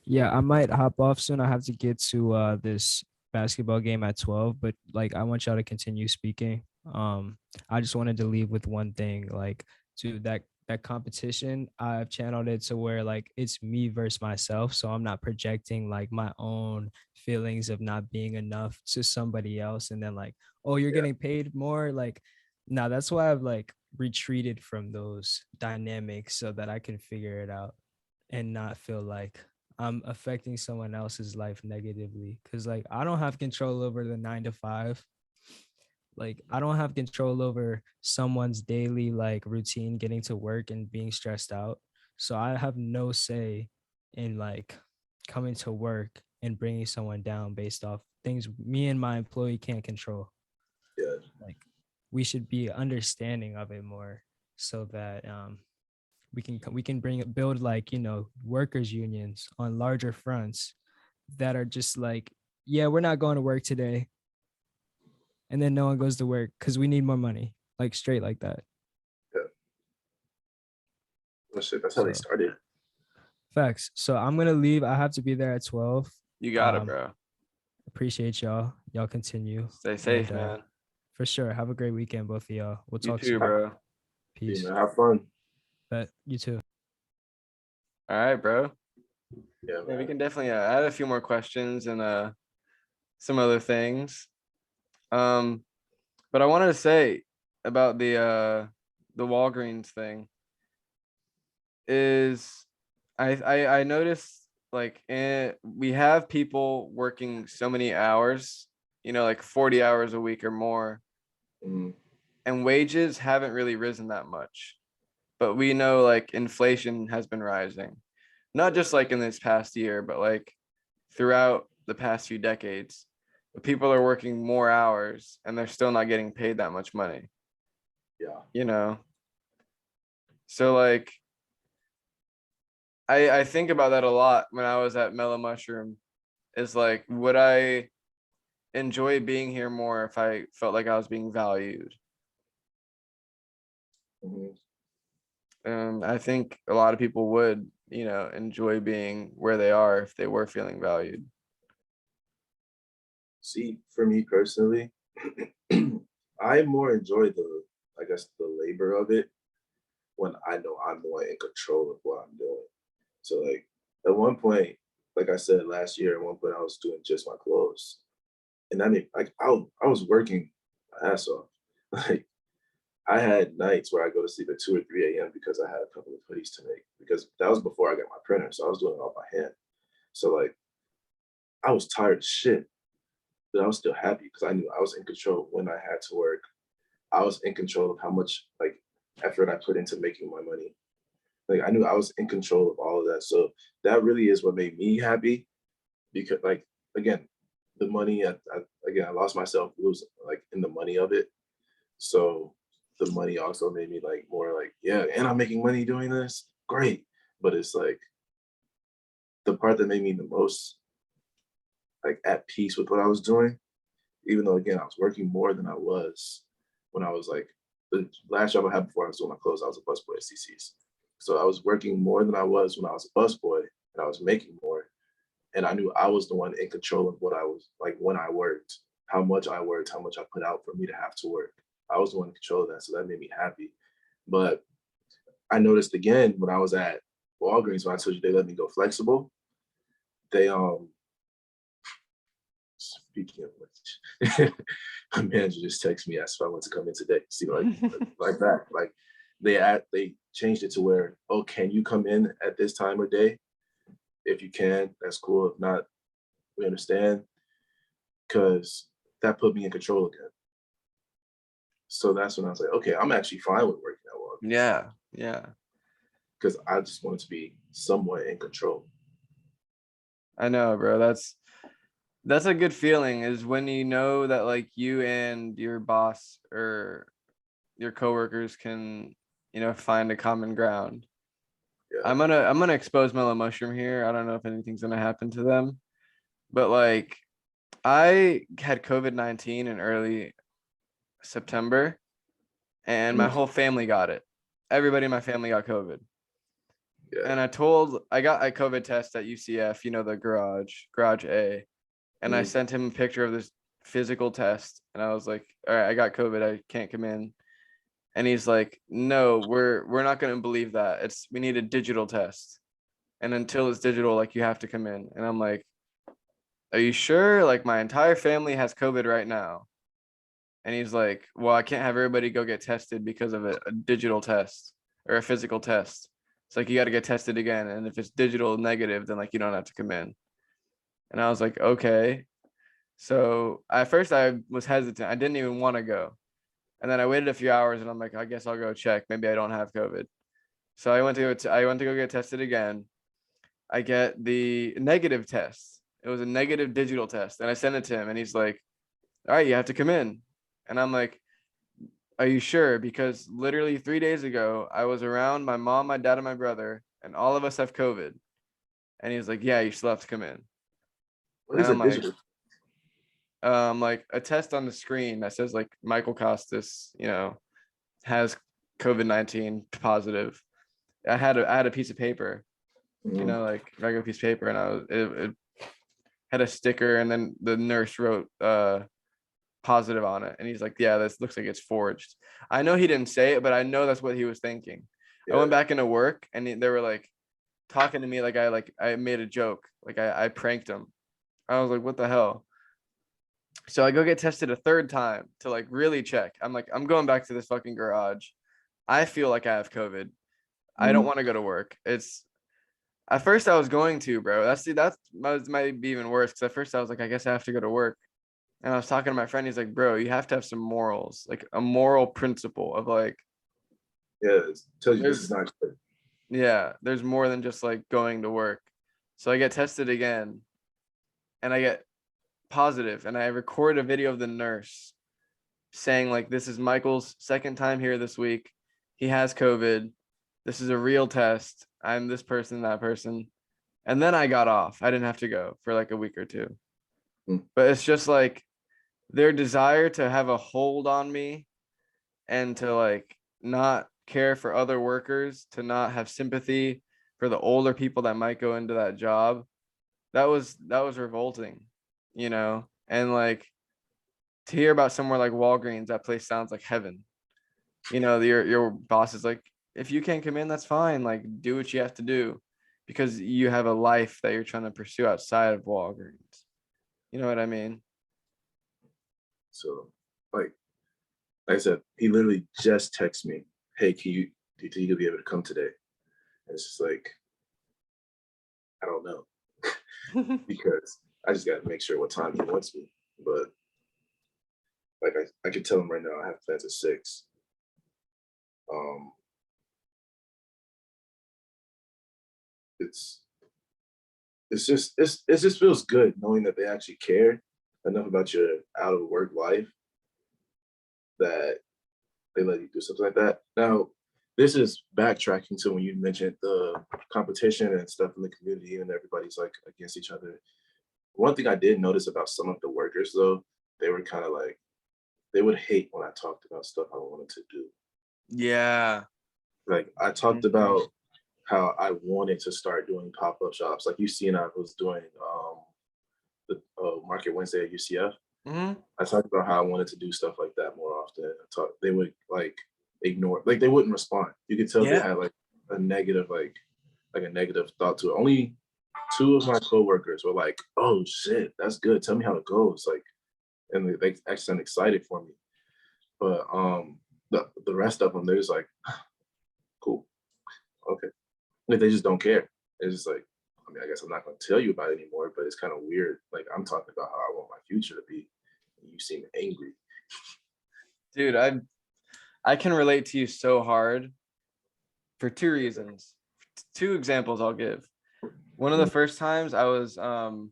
yeah, I might hop off soon. I have to get to this basketball game at 12, but like I want y'all to continue speaking. I just wanted to leave with one thing, like to that competition, I've channeled it to where like it's me versus myself. So I'm not projecting like my own feelings of not being enough to somebody else and then like, oh, you're Yeah. getting paid more. Like, now that's why I've like retreated from those dynamics so that I can figure it out and not feel like I'm affecting someone else's life negatively. Cause like I don't have control over the 9 to 5. Like I don't have control over someone's daily like routine getting to work and being stressed out. So I have no say in like coming to work and bringing someone down based off things me and my employee can't control. Yeah. Like we should be understanding of it more so that we can build like workers unions on larger fronts that are just like, yeah, we're not going to work today, and then no one goes to work because we need more money, like straight like that. Yeah. Well, shit, that's how they So started. facts. So I'm gonna leave. I have to be there at 12. You got it, bro. Appreciate y'all continue. Stay safe, And man. for sure, have a great weekend, both of y'all. We'll You talk too, soon. bro. You Peace. know, have fun. Bet you too. All right, bro. Yeah, Yeah, we man. can definitely add a few more questions and some other things. But I wanted to say about the Walgreens thing is I noticed like we have people working so many hours, like 40 hours a week or more, Mhm. and wages haven't really risen that much. But we know like inflation has been rising, not just like in this past year, but like throughout the past few decades. But people are working more hours and they're still not getting paid that much money, Yeah. So like I think about that a lot when I was at Mellow Mushroom. Is like, would I enjoy being here more if I felt like I was being valued? Mhm. And I think a lot of people would, enjoy being where they are if they were feeling valued. See, for me personally, I more enjoy I guess, the labor of it when I know I'm the one in control of what I'm doing. So, like, at one point, like I said last year, at one point I was doing just my clothes, and I mean, like, I was working my ass off. Like, I had nights where I go to sleep at 2 or 3 a.m. because I had a couple of hoodies to make. Because that was before I got my printer, so I was doing it all by hand. So, like, I was tired as shit, but I was still happy because I knew I was in control when I had to work. I was in control of how much like effort I put into making my money. Like I knew I was in control of all of that. So that really is what made me happy because like again, the money I lost myself losing like in the money of it. So the money also made me like more like, yeah, and I'm making money doing this. Great. But it's like the part that made me the most like at peace with what I was doing, even though again I was working more than I was when I was like the last job I had before I was doing my clothes, I was a busboy at CC's. So I was working more than I was when I was a busboy, and I was making more. And I knew I was the one in control of what I was like when I worked, how much I worked, how much I put out for me to have to work. I was the one in control of that, so that made me happy. But I noticed again when I was at Walgreens, when I told you they let me go flexible, they speaking of which, my manager just texted me, asked if I want to come in today. See, like that. Like they changed it to where, oh, can you come in at this time of day? If you can, that's cool. If not, we understand. Because that put me in control again. So that's when I was like, okay, I'm actually fine with working at Walgreens. Yeah, yeah. Because I just wanted to be somewhat in control. I know, bro. That's a good feeling, is when you know that like you and your boss or your coworkers can, find a common ground. Yeah. I'm gonna expose Mellow Mushroom here. I don't know if anything's gonna happen to them, but like I had COVID-19 in early September, and my whole family got it. Everybody in my family got COVID. Yeah. And I got a COVID test at UCF, the garage A. And I sent him a picture of this physical test. And I was like, all right, I got COVID. I can't come in. And he's like, no, we're not gonna believe that. We need a digital test. And until it's digital, like you have to come in. And I'm like, are you sure? Like my entire family has COVID right now. And he's like, well, I can't have everybody go get tested because of a digital test or a physical test. It's like you got to get tested again. And if it's digital negative, then like you don't have to come in. And I was like, okay. So at first I was hesitant. I didn't even want to go. And then I waited a few hours and I'm like, I guess I'll go check. Maybe I don't have COVID. So I went to go get tested again. I get the negative test. It was a negative digital test. And I sent it to him and he's like, all right, you have to come in. And I'm like, are you sure? Because literally 3 days ago, I was around my mom, my dad, and my brother, and all of us have COVID. And he's like, yeah, you still have to come in. What And is a I'm digital? like a test on the screen that says like Michael Costas, has COVID-19 positive. I had a piece of paper, like regular piece of paper, and it had a sticker, and then the nurse wrote positive on it, and he's like, yeah, this looks like it's forged. I know he didn't say it, but I know that's what he was thinking. Yeah. I went back into work and they were like talking to me like I made a joke, like I pranked him. I was like, what the hell? So I go get tested a third time to like really check. I'm like, I'm going back to this fucking garage. I feel like I have COVID. I don't want to go to work. It's at first I was going to, bro. That might be even worse, because at first I was like, I guess I have to go to work. And I was talking to my friend. He's like, bro, you have to have some morals, like a moral principle of like, yeah, it tells you this is not good. Yeah, there's more than just like going to work. So I get tested again and I get positive, and I record a video of the nurse saying like, this is Michael's second time here this week. He has COVID. This is a real test. I'm this person, that person. And then I got off. I didn't have to go for like a week or two. But it's just like their desire to have a hold on me and to like not care for other workers, to not have sympathy for the older people that might go into that job. That was revolting, and like to hear about somewhere like Walgreens, that place sounds like heaven. Your boss is like, if you can't come in, that's fine. Like, do what you have to do, because you have a life that you're trying to pursue outside of Walgreens. You know what I mean? So, like I said, he literally just texted me, "Hey, do you think you'll be able to come today?" And it's just like, I don't know, because I just got to make sure what time he wants me. But like I can tell him right now, I have plans at 6. It just feels good knowing that they actually care enough about your out of work life that they let you do something like that. Now, this is backtracking to when you mentioned the competition and stuff in the community and everybody's like against each other. One thing I did notice about some of the workers though, they were kind of like, they would hate when I talked about stuff I wanted to do. Yeah. Like I talked about how I wanted to start doing pop-up shops. Like you seen, I was doing the Market Wednesday at UCF. I talked about how I wanted to do stuff like that more often. They would like, ignore, like they wouldn't respond. You could tell they Yeah. had like a negative, like a negative thought to it. Only two of my coworkers were like, "Oh shit, that's good. Tell me how it goes." Like, and they actually sound excited for me. But the rest of them, they're just like, "Cool, okay." Like they just don't care. It's just like, I mean, I guess I'm not going to tell you about it anymore. But it's kind of weird. Like I'm talking about how I want my future to be. And you seem angry. Dude, I can relate to you so hard for two reasons. Two examples I'll give. One of the first times I was trying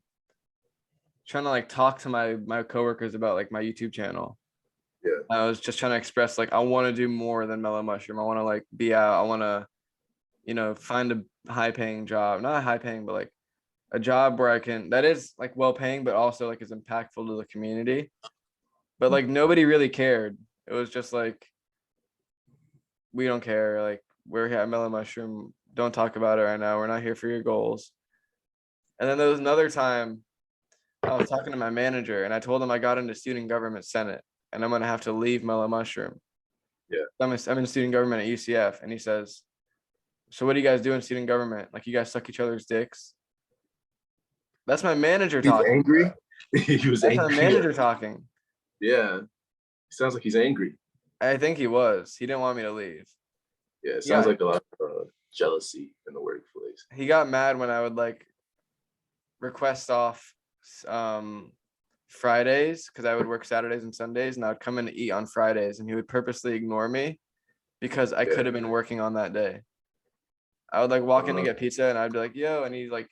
to like talk to my coworkers about like my YouTube channel. Yeah. I was just trying to express like I want to do more than Mellow Mushroom. I want to like be out. I want to, find a high paying job. Not high paying, but like a job where I can, that is like well paying, but also like is impactful to the community. But like nobody really cared. It was just like, we don't care. Like we're here at Mellow Mushroom. Don't talk about it right now. We're not here for your goals. And then there was another time I was talking to my manager and I told him I got into student government senate and I'm gonna have to leave Mellow Mushroom. Yeah. I'm in student government at UCF, and he says, "So what do you guys do in student government? Like you guys suck each other's dicks?" That's my manager He's talking. angry. He was That's angry. my manager talking. Yeah. Sounds like he's angry. I think he was. He didn't want me to leave. Yeah. It Yeah. sounds like a lot of jealousy in the workplace. He got mad when I would like request off Fridays because I would work Saturdays and Sundays, and I would come in to eat on Fridays, and he would purposely ignore me because I could have been working on that day. I would like walk in to get pizza, and I'd be like, "Yo," and he would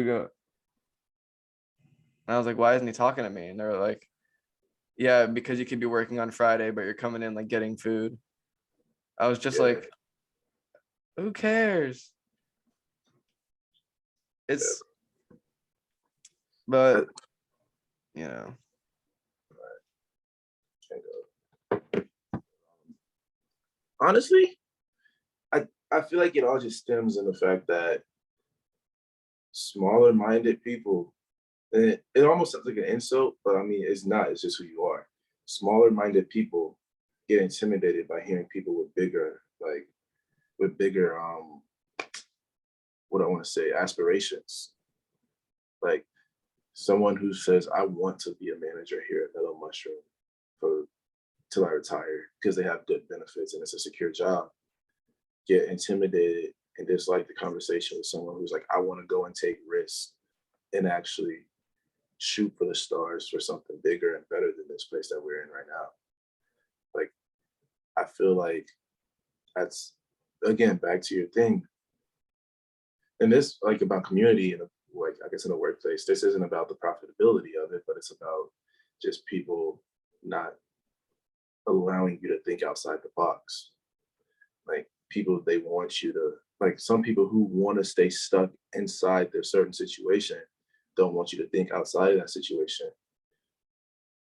go, and I was like, "Why isn't he talking to me?" And they were like, "Yeah, because you could be working on Friday, but you're coming in like getting food." I was just like, "Who cares?" It's, but you know. Honestly, I feel like it all just stems in the fact that smaller minded people, and it almost sounds like an insult, but I mean, it's not, it's just who you are. Smaller minded people get intimidated by hearing people with bigger, like, with bigger, what I want to say, aspirations. Like someone who says, I want to be a manager here at Mellow Mushroom for till I retire because they have good benefits and it's a secure job, get intimidated and dislike the conversation with someone who's like, I want to go and take risks and actually shoot for the stars for something bigger and better than this place that we're in right now. Like, I feel like that's, again, back to your thing. And this, like, about community and like, I guess in the workplace, this isn't about the profitability of it, but it's about just people not allowing you to think outside the box. Like people, they want you to, like some people who want to stay stuck inside their certain situation don't want you to think outside of that situation.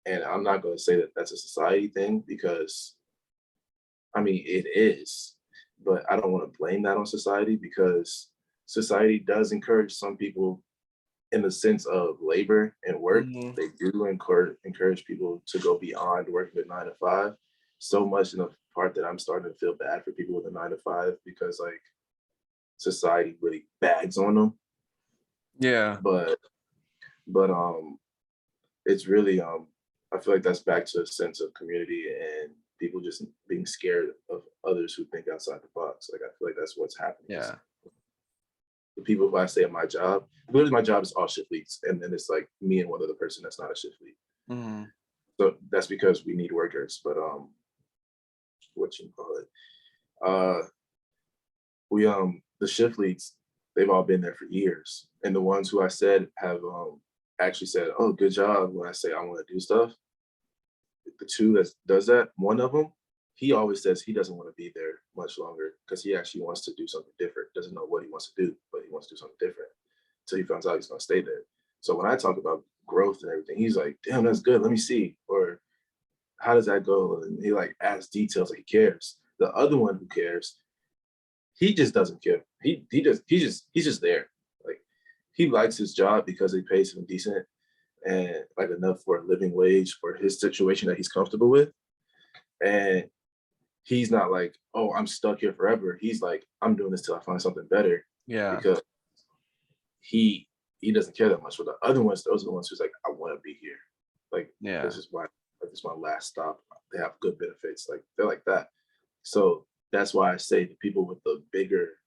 And I'm not going to say that that's a society thing because, I mean, it is, but I don't want to blame that on society because society does encourage some people in the sense of labor and work. Mhm. They do encourage people to go beyond working a 9 to 5. So much in the part that I'm starting to feel bad for people with a 9 to 5 because like society really bags on them. Yeah. But it's really I feel like that's back to a sense of community and people just being scared of others who think outside the box. Like I feel like that's what's happening. Yeah. The people who I say at my job, literally my job is all shift leads, and then it's like me and one other person that's not a shift lead. Mhm. So that's because we need workers. But what you call it? We the shift leads, they've all been there for years, and the ones who I said have actually said, "Oh, good job." When I say I want to do stuff, the two that does that, one of them, he always says he doesn't want to be there much longer because he actually wants to do something different. Doesn't know what he wants to do, but he wants to do something different. So he finds out he's going to stay there. So when I talk about growth and everything, he's like, "Damn, that's good. Let me see." Or how does that go? And he like asks details, like he cares. The other one who cares, he just doesn't care. He's just there. Like he likes his job because it pays him decent and like enough for a living wage for his situation that he's comfortable with. And he's not like, oh, I'm stuck here forever. He's like, I'm doing this till I find something better, Yeah. because he doesn't care that much. For the other ones, those are the ones who's like, I want to be here. Like, Yeah. this is my last stop. They have good benefits. Like, they're like that. So that's why I say the people with the bigger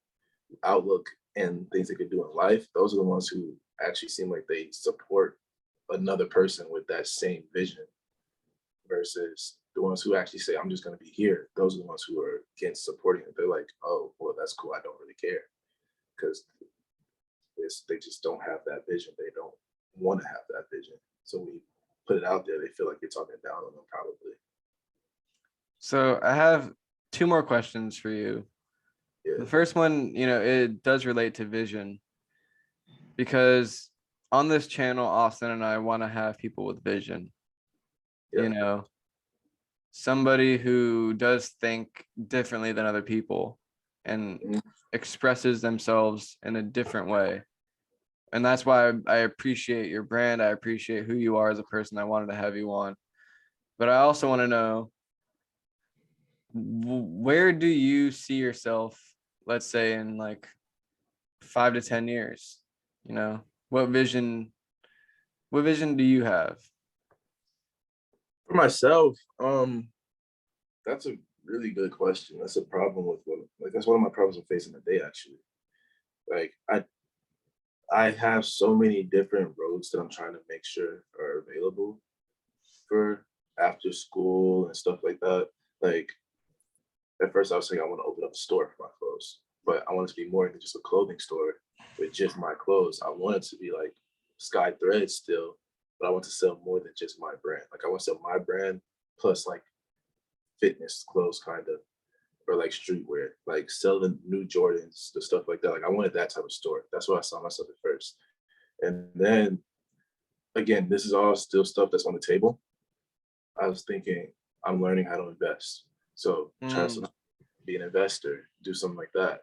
outlook and things they could do in life, those are the ones who actually seem like they support another person with that same vision, versus the ones who actually say, I'm just going to be here. Those are the ones who are against supporting it. They're like, oh, well, that's cool. I don't really care, because they just don't have that vision. They don't want to have that vision. So when you put it out there, they feel like you're talking down on them, probably. So I have two more questions for you. Yeah. The first one, it does relate to vision, because on this channel, Austin and I want to have people with vision, Yeah. Somebody who does think differently than other people and Mhm. expresses themselves in a different way. And that's why I appreciate your brand. I appreciate who you are as a person. I wanted to have you on. But I also want to know, where do you see yourself, let's say, in like 5 to 10 years? What vision do you have? For myself, that's a really good question. That's a problem with that's one of my problems I'm facing today, actually. Like, I have so many different roads that I'm trying to make sure are available for after school and stuff like that. Like, at first I was saying I want to open up a store for my clothes, but I want it to be more than just a clothing store with just my clothes. I want it to be like Sky Thread still, but I want to sell more than just my brand. Like, I want to sell my brand plus like fitness clothes, kind of, or like streetwear, like selling new Jordans, the stuff like that. Like, I wanted that type of store. That's what I saw myself at first. And then again, this is all still stuff that's on the table. I was thinking, I'm learning how to invest. So trying to be an investor, do something like that.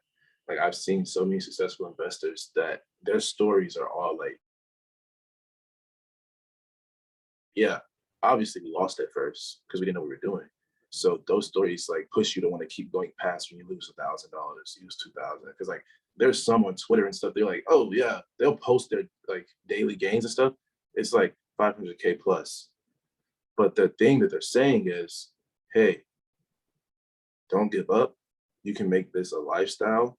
Like, I've seen so many successful investors that their stories are all like, yeah, obviously we lost at first because we didn't know what we were doing. So those stories like push you to want to keep going past when you lose $1,000, you lose 2,000. Because like, there's some on Twitter and stuff. They're like, oh yeah, they'll post their like daily gains and stuff. It's like 500K plus. But the thing that they're saying is, hey, don't give up. You can make this a lifestyle,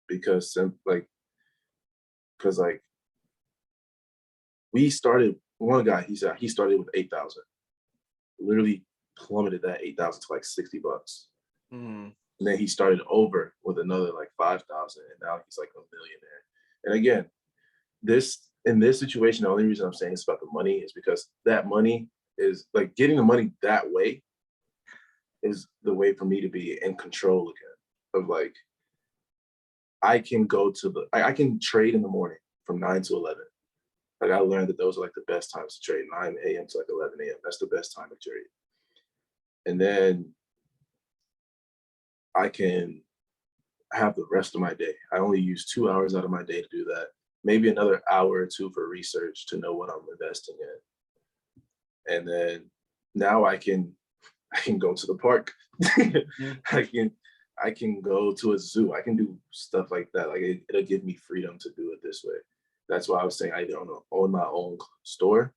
because like we started. One guy, he said he started with 8,000, literally plummeted that 8,000 to like $60. Mm. And then he started over with another like 5,000, and now he's like a millionaire. And again, in this situation, the only reason I'm saying it's about the money is because that money is like, getting the money that way is the way for me to be in control again. Of like, I can trade in the morning from 9 to 11. Like, I learned that those are like the best times to trade, 9 a.m. to like 11 a.m. That's the best time to trade. And then I can have the rest of my day. I only use 2 hours out of my day to do that. Maybe another hour or two for research to know what I'm investing in. And then now I can go to the park. I can go to a zoo. I can do stuff like that. Like, it'll give me freedom to do it this way. That's why I was saying I either own my own store,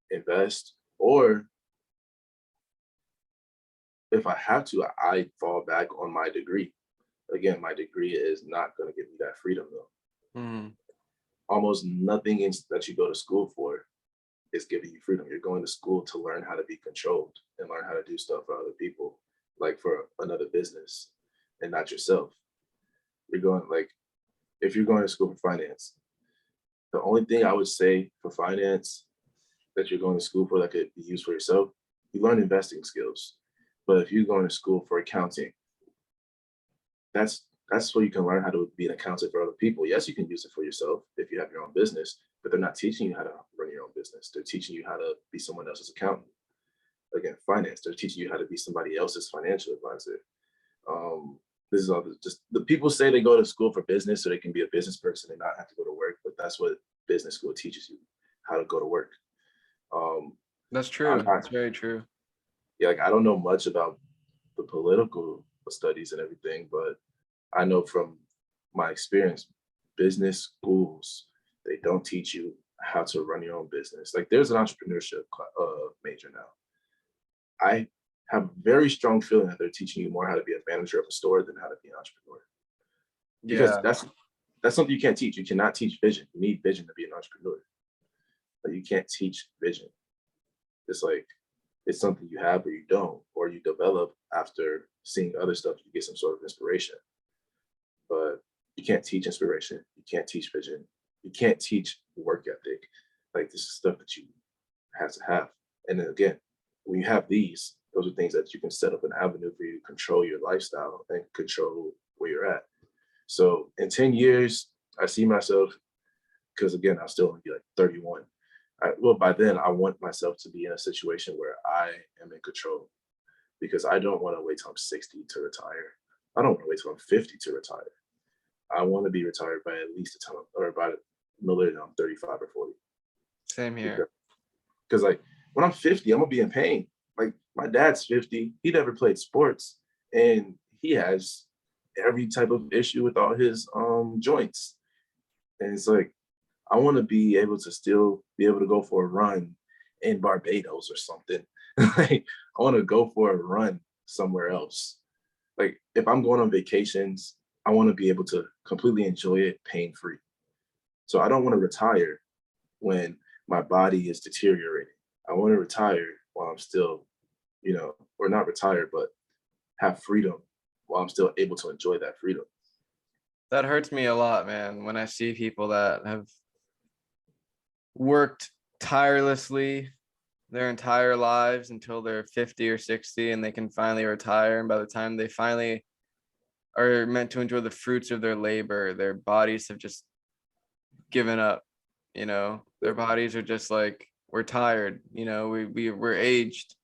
invest, or if I have to, I fall back on my degree. Again, my degree is not going to give me that freedom though. Mm. Almost nothing that you go to school for is giving you freedom. You're going to school to learn how to be controlled and learn how to do stuff for other people, like for another business, and not yourself. You're going like, if you're going to school for finance, the only thing I would say for finance that you're going to school for that could be used for yourself, you learn investing skills. But if you're going to school for accounting, that's where you can learn how to be an accountant for other people. Yes, you can use it for yourself if you have your own business, but they're not teaching you how to run your own business. They're teaching you how to be someone else's accountant. Again, finance, they're teaching you how to be somebody else's financial advisor. This is all just the people say they go to school for business so they can be a business person and not have to go to work, but that's what business school teaches you, how to go to work. That's I'm true. not, That's very true. yeah, like, I don't know much about the political studies and everything, but I know from my experience, business schools, they don't teach you how to run your own business. Like there's an entrepreneurship major now. I have a very strong feeling that they're teaching you more how to be a manager of a store than how to be an entrepreneur. Because Yeah. that's something you can't teach. You cannot teach vision. You need vision to be an entrepreneur. But you can't teach vision. It's like it's something you have or you don't, or you develop after seeing other stuff. You get some sort of inspiration. But you can't teach inspiration. You can't teach vision. You can't teach work ethic. Like this is stuff that you have to have. And then again, when you have these, those are things that you can set up an avenue for you to control your lifestyle and control where you're at. So in 10 years, I see myself, because again, I'll still only be like 31. Well, by then, I want myself to be in a situation where I am in control, because I don't want to wait till I'm 60 to retire. I don't want to wait till I'm 50 to retire. I want to be retired by at least the time, or by no later than I'm 35 or 40. Same here. Because like when I'm 50, I'm gonna be in pain. Like my dad's 50, he never played sports, and he has every type of issue with all his joints. And it's like I want to be able to still be able to go for a run in Barbados or something. Like I want to go for a run somewhere else. Like if I'm going on vacations, I want to be able to completely enjoy it pain free. So I don't want to retire when my body is deteriorating. I want to retire while I'm still, or not retire, but have freedom while I'm still able to enjoy that freedom. That hurts me a lot, man, when I see people that have worked tirelessly their entire lives until they're 50 or 60 and they can finally retire. And by the time they finally are meant to enjoy the fruits of their labor, their bodies have just given up. Their bodies are just like, we're tired, we're aged.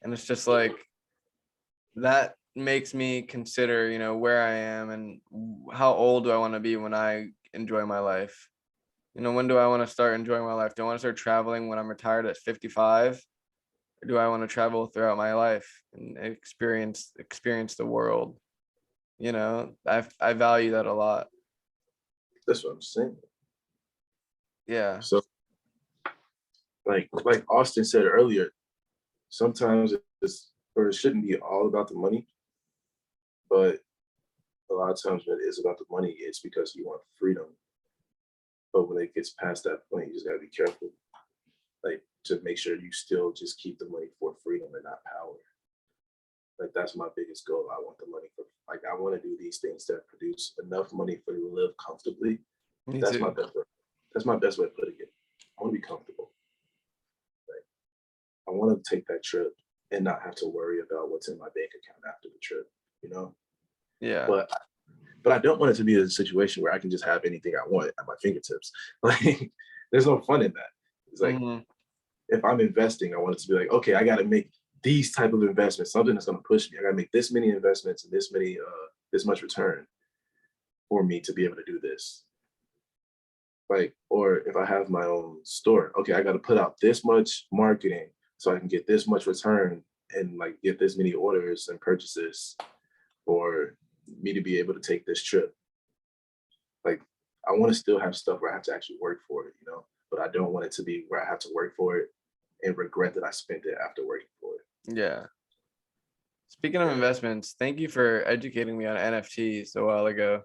And it's just like that makes me consider, where I am and how old do I want to be when I enjoy my life. When do I want to start enjoying my life? Do I want to start traveling when I'm retired at 55? Or do I want to travel throughout my life and experience the world? I value that a lot. That's what I'm saying. Yeah. So like Austin said earlier, sometimes it shouldn't be all about the money, but a lot of times when it is about the money, it's because you want freedom. But when it gets past that point, you just gotta be careful, like to make sure you still just keep the money for freedom and not power. Like that's my biggest goal. I want the money for, like I want to do these things that produce enough money for you to live comfortably. Me That's too. my best way. That's my best way of putting it. I want to be comfortable. Like I want to take that trip and not have to worry about what's in my bank account after the trip, Yeah. But I don't want it to be a situation where I can just have anything I want at my fingertips. Like there's no fun in that. It's like if I'm investing, I want it to be like, okay, I got to make these type of investments, something that's going to push me. I got to make this many investments and this much return for me to be able to do this. Like, or if I have my own store, okay, I got to put out this much marketing so I can get this much return and like get this many orders and purchases for me to be able to take this trip. Like, I want to still have stuff where I have to actually work for it, but I don't want it to be where I have to work for it and regret that I spent it after working for it. Yeah. Speaking of investments, thank you for educating me on NFTs a while ago.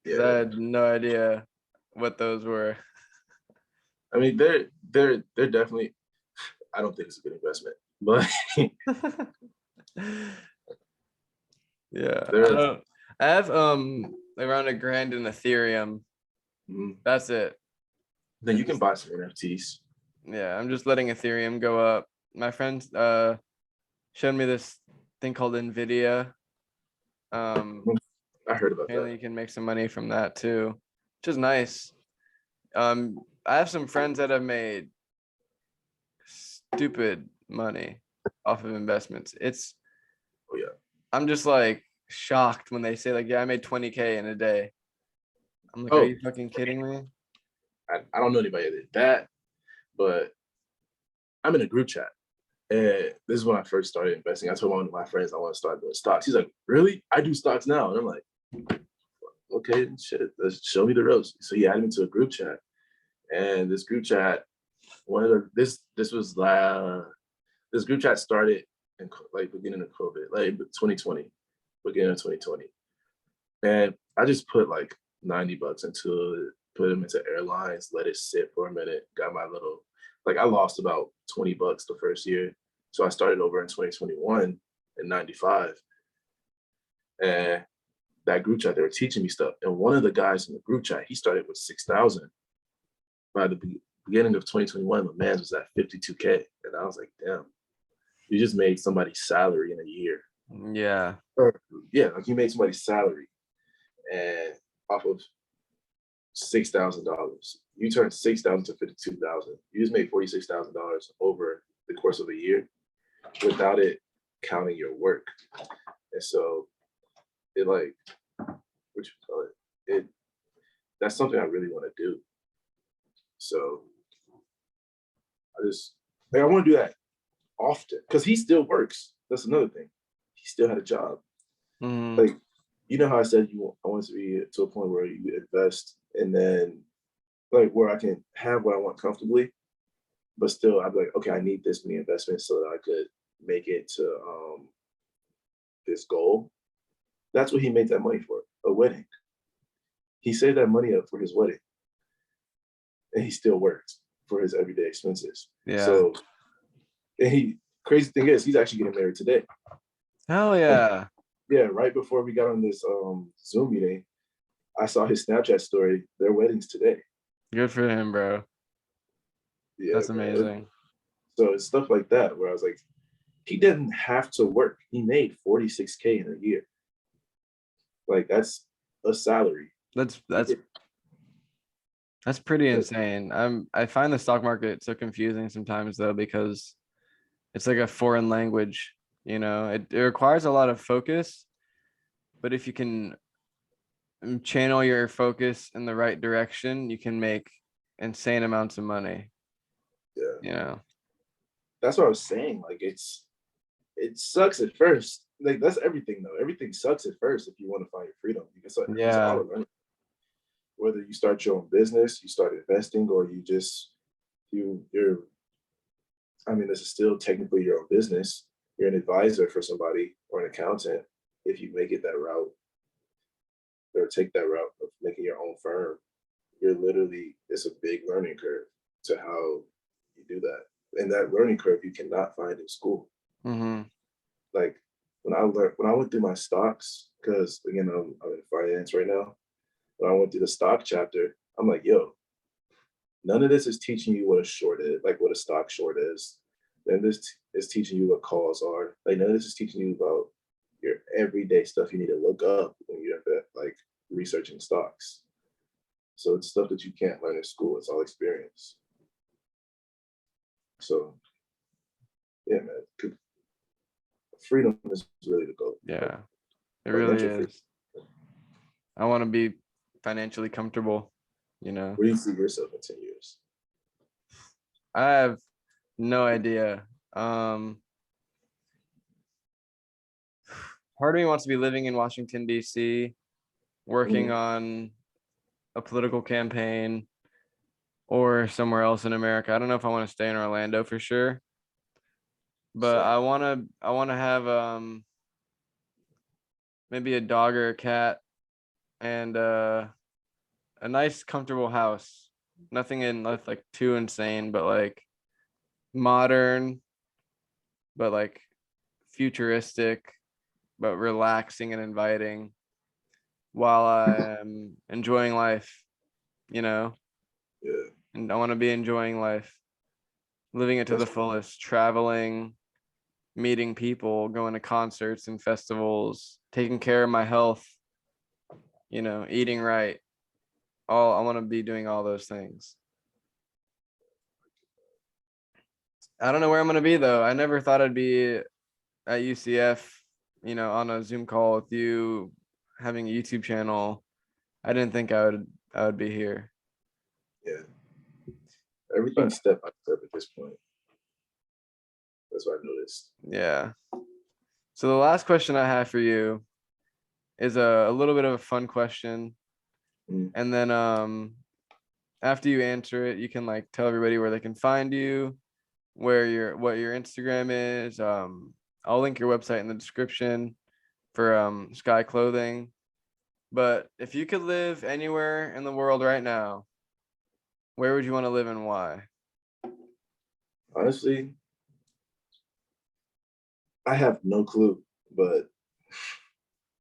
Because I had no idea what those were. I mean, they're definitely. I don't think it's a good investment, but yeah, I have around $1,000 in Ethereum. That's it. Then you can buy some NFTs. Yeah, I'm just letting Ethereum go up. My friends showed me this thing called Nvidia. I heard about apparently that. you can make some money from that too, which is nice. I have some friends that have made stupid money off of investments. Oh yeah. I'm just like shocked when they say like, yeah, I made 20K in a day. I'm like, are you fucking kidding me? I don't know anybody that did that, but I'm in a group chat And this is when I first started investing. I told one of my friends I want to start doing stocks. He's like, really? I do stocks now. And I'm like, okay, shit, let's show me the ropes. So he added me to a group chat. And this group chat, this group chat started in like beginning of COVID, like 2020, beginning of 2020. And I just put like $90 into it, put them into airlines, let it sit for a minute, got my little, like I lost about $20 the first year. So I started over in 2021 in 95. And that group chat, they were teaching me stuff. And one of the guys in the group chat, he started with 6,000. By the beginning of 2021, the man was at 52K. And I was like, damn, you just made somebody's salary in a year. Yeah. Yeah, like you made somebody's salary and off of $6,000. You turned 6,000 to 52,000. You just made $46,000 over the course of a year without it counting your work. And so it like, what you call it? That's something I really want to do. So I want to do that often because he still works. That's another thing. He still had a job. Like, you know how I said I want to be to a point where you invest and then like where I can have what I want comfortably, but still I'd be like, okay, I need this many investments so that I could make it to this goal. That's what he made that money for, a wedding. He saved that money up for his wedding. And he still works for his everyday expenses. Yeah. So, and crazy thing is, he's actually getting married today. Hell yeah. Yeah, right before we got on this Zoom meeting, I saw his Snapchat story. Their wedding's today. Good for him, bro. Yeah, that's amazing. So it's stuff like that where I was like, he didn't have to work. He made 46K in a year. Like that's a salary. That's pretty insane. I find the stock market so confusing sometimes though, because it's like a foreign language, you know. It requires a lot of focus, but if you can channel your focus in the right direction, you can make insane amounts of money. Yeah. You know. That's what I was saying. Like it sucks at first. Like that's everything though. Everything sucks at first if you want to find your freedom. It's all a learning. Whether you start your own business, you start investing, or you just you're I mean, this is still technically your own business. You're an advisor for somebody or an accountant. If you make it that route or take that route of making your own firm, it's a big learning curve to how you do that. And that learning curve you cannot find in school. Like when I went through my stocks, because again, I'm in finance right now. When I went through the stock chapter, I'm like, yo, none of this is teaching you what a short is, like what a stock short is. Then this is teaching you what calls are. Like none of this is teaching you about your everyday stuff you need to look up when you have to like researching stocks. So it's stuff that you can't learn in school. It's all experience. So yeah, man, freedom is really the goal. Yeah, it really is. I want to be financially comfortable, you know. Where do you see yourself in 10 years? I have no idea. Part of me wants to be living in Washington, D.C., working on a political campaign or somewhere else in America. I don't know if I want to stay in Orlando for sure, but I want to have maybe a dog or a cat and a nice comfortable house. Nothing in like too insane, but like modern, but like futuristic, but relaxing and inviting while I am enjoying life, you know. Yeah. And I want to be enjoying life, living it to the fullest, traveling, meeting people, going to concerts and festivals, taking care of my health, you know, eating right. I want to be doing all those things. I don't know where I'm going to be though. I never thought I'd be at UCF, you know, on a Zoom call with you, having a YouTube channel. I didn't think I would be here. Yeah. Everything's step by step at this point. That's what I noticed. Yeah. So the last question I have for you is a little bit of a fun question. Mm. And then after you answer it, you can like tell everybody where they can find you, what your Instagram is. I'll link your website in the description for Sky Clothing. But if you could live anywhere in the world right now, where would you want to live and why? Honestly, I have no clue, but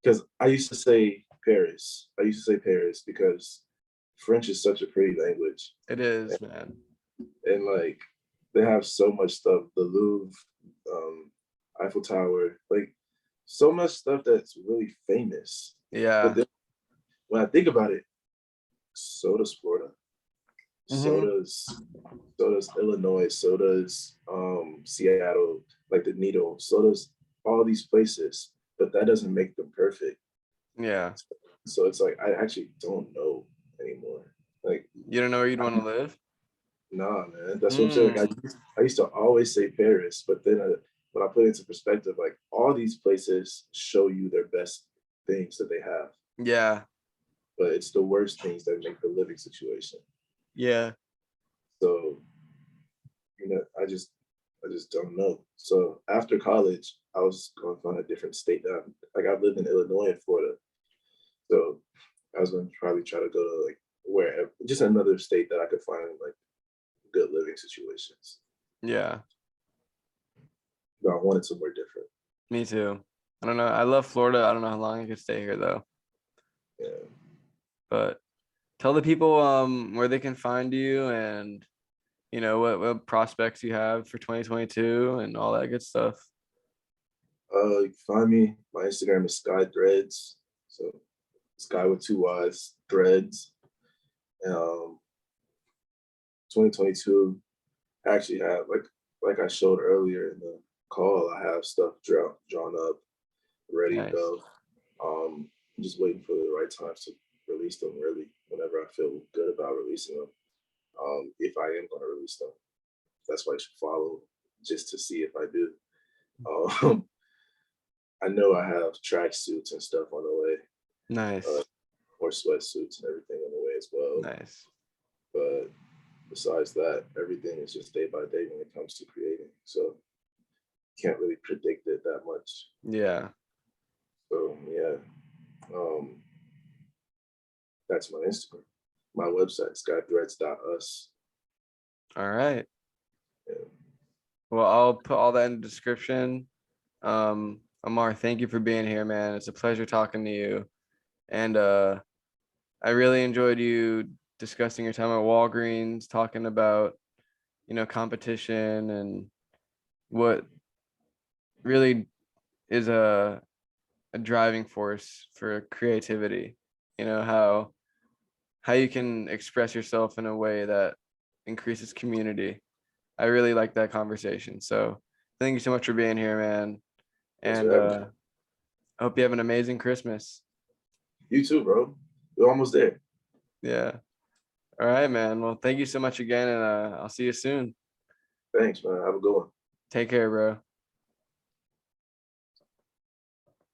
because I used to say Paris. I used to say Paris because French is such a pretty language. It is, man. And like they have so much stuff, the Louvre, um, Eiffel Tower, like so much stuff that's really famous. But Yeah. then when I think about it, so does Florida, so Hmm. does Illinois, so does Seattle, like the Needle, so does all these places, but that doesn't make them perfect. Yeah. So it's like I actually don't know anymore. Like, You don't know where you'd want to I'm, live? nah, man. That's what I'm saying. Like, Mm. I used to always say Paris, but then when I put it into perspective, like all these places show you their best things that they have, Yeah. but it's the worst things that make the living situation. Yeah. So I just don't know. So after college, I was going to find a different state. Like I've lived in Illinois and Florida, so I was going to probably try to go to like wherever, just another state that I could find like good living situations. Yeah. But I wanted somewhere different. Me too. I don't know. I love Florida. I don't know how long I could stay here though. Yeah. But tell the people where they can find you and what prospects you have for 2022 and all that good stuff. You can find me. My Instagram is Sky Threads. So Sky with two Y's, Threads. Um, 2022, I actually have like I showed earlier in the call, I have stuff drawn up, ready to Nice. go. I'm just waiting for the right times to release them. Really, whenever I feel good about releasing them. If I am going to release them, that's why you should follow just to see if I do. Um, I know I have track suits and stuff on the way, uh, Nice. or sweatsuits and everything on the way as well. Nice. But besides that, everything is just day by day when it comes to creating. So can't really predict it that much. Yeah. So yeah, um, that's my Instagram. My website, skythreads.us. All right. Yeah. Well, I'll put all that in the description. Amar, thank you for being here, man. It's a pleasure talking to you. And I really enjoyed you discussing your time at Walgreens, talking about, competition and what really is a driving force for creativity. How you can express yourself in a way that increases community. I really like that conversation. So thank you so much for being here, man. Thanks for And having me. I hope you have an amazing Christmas. You too, bro. We're almost there. Yeah. All right, man. Well, thank you so much again, and I'll see you soon. Thanks, man. Have a good one. Take care, bro.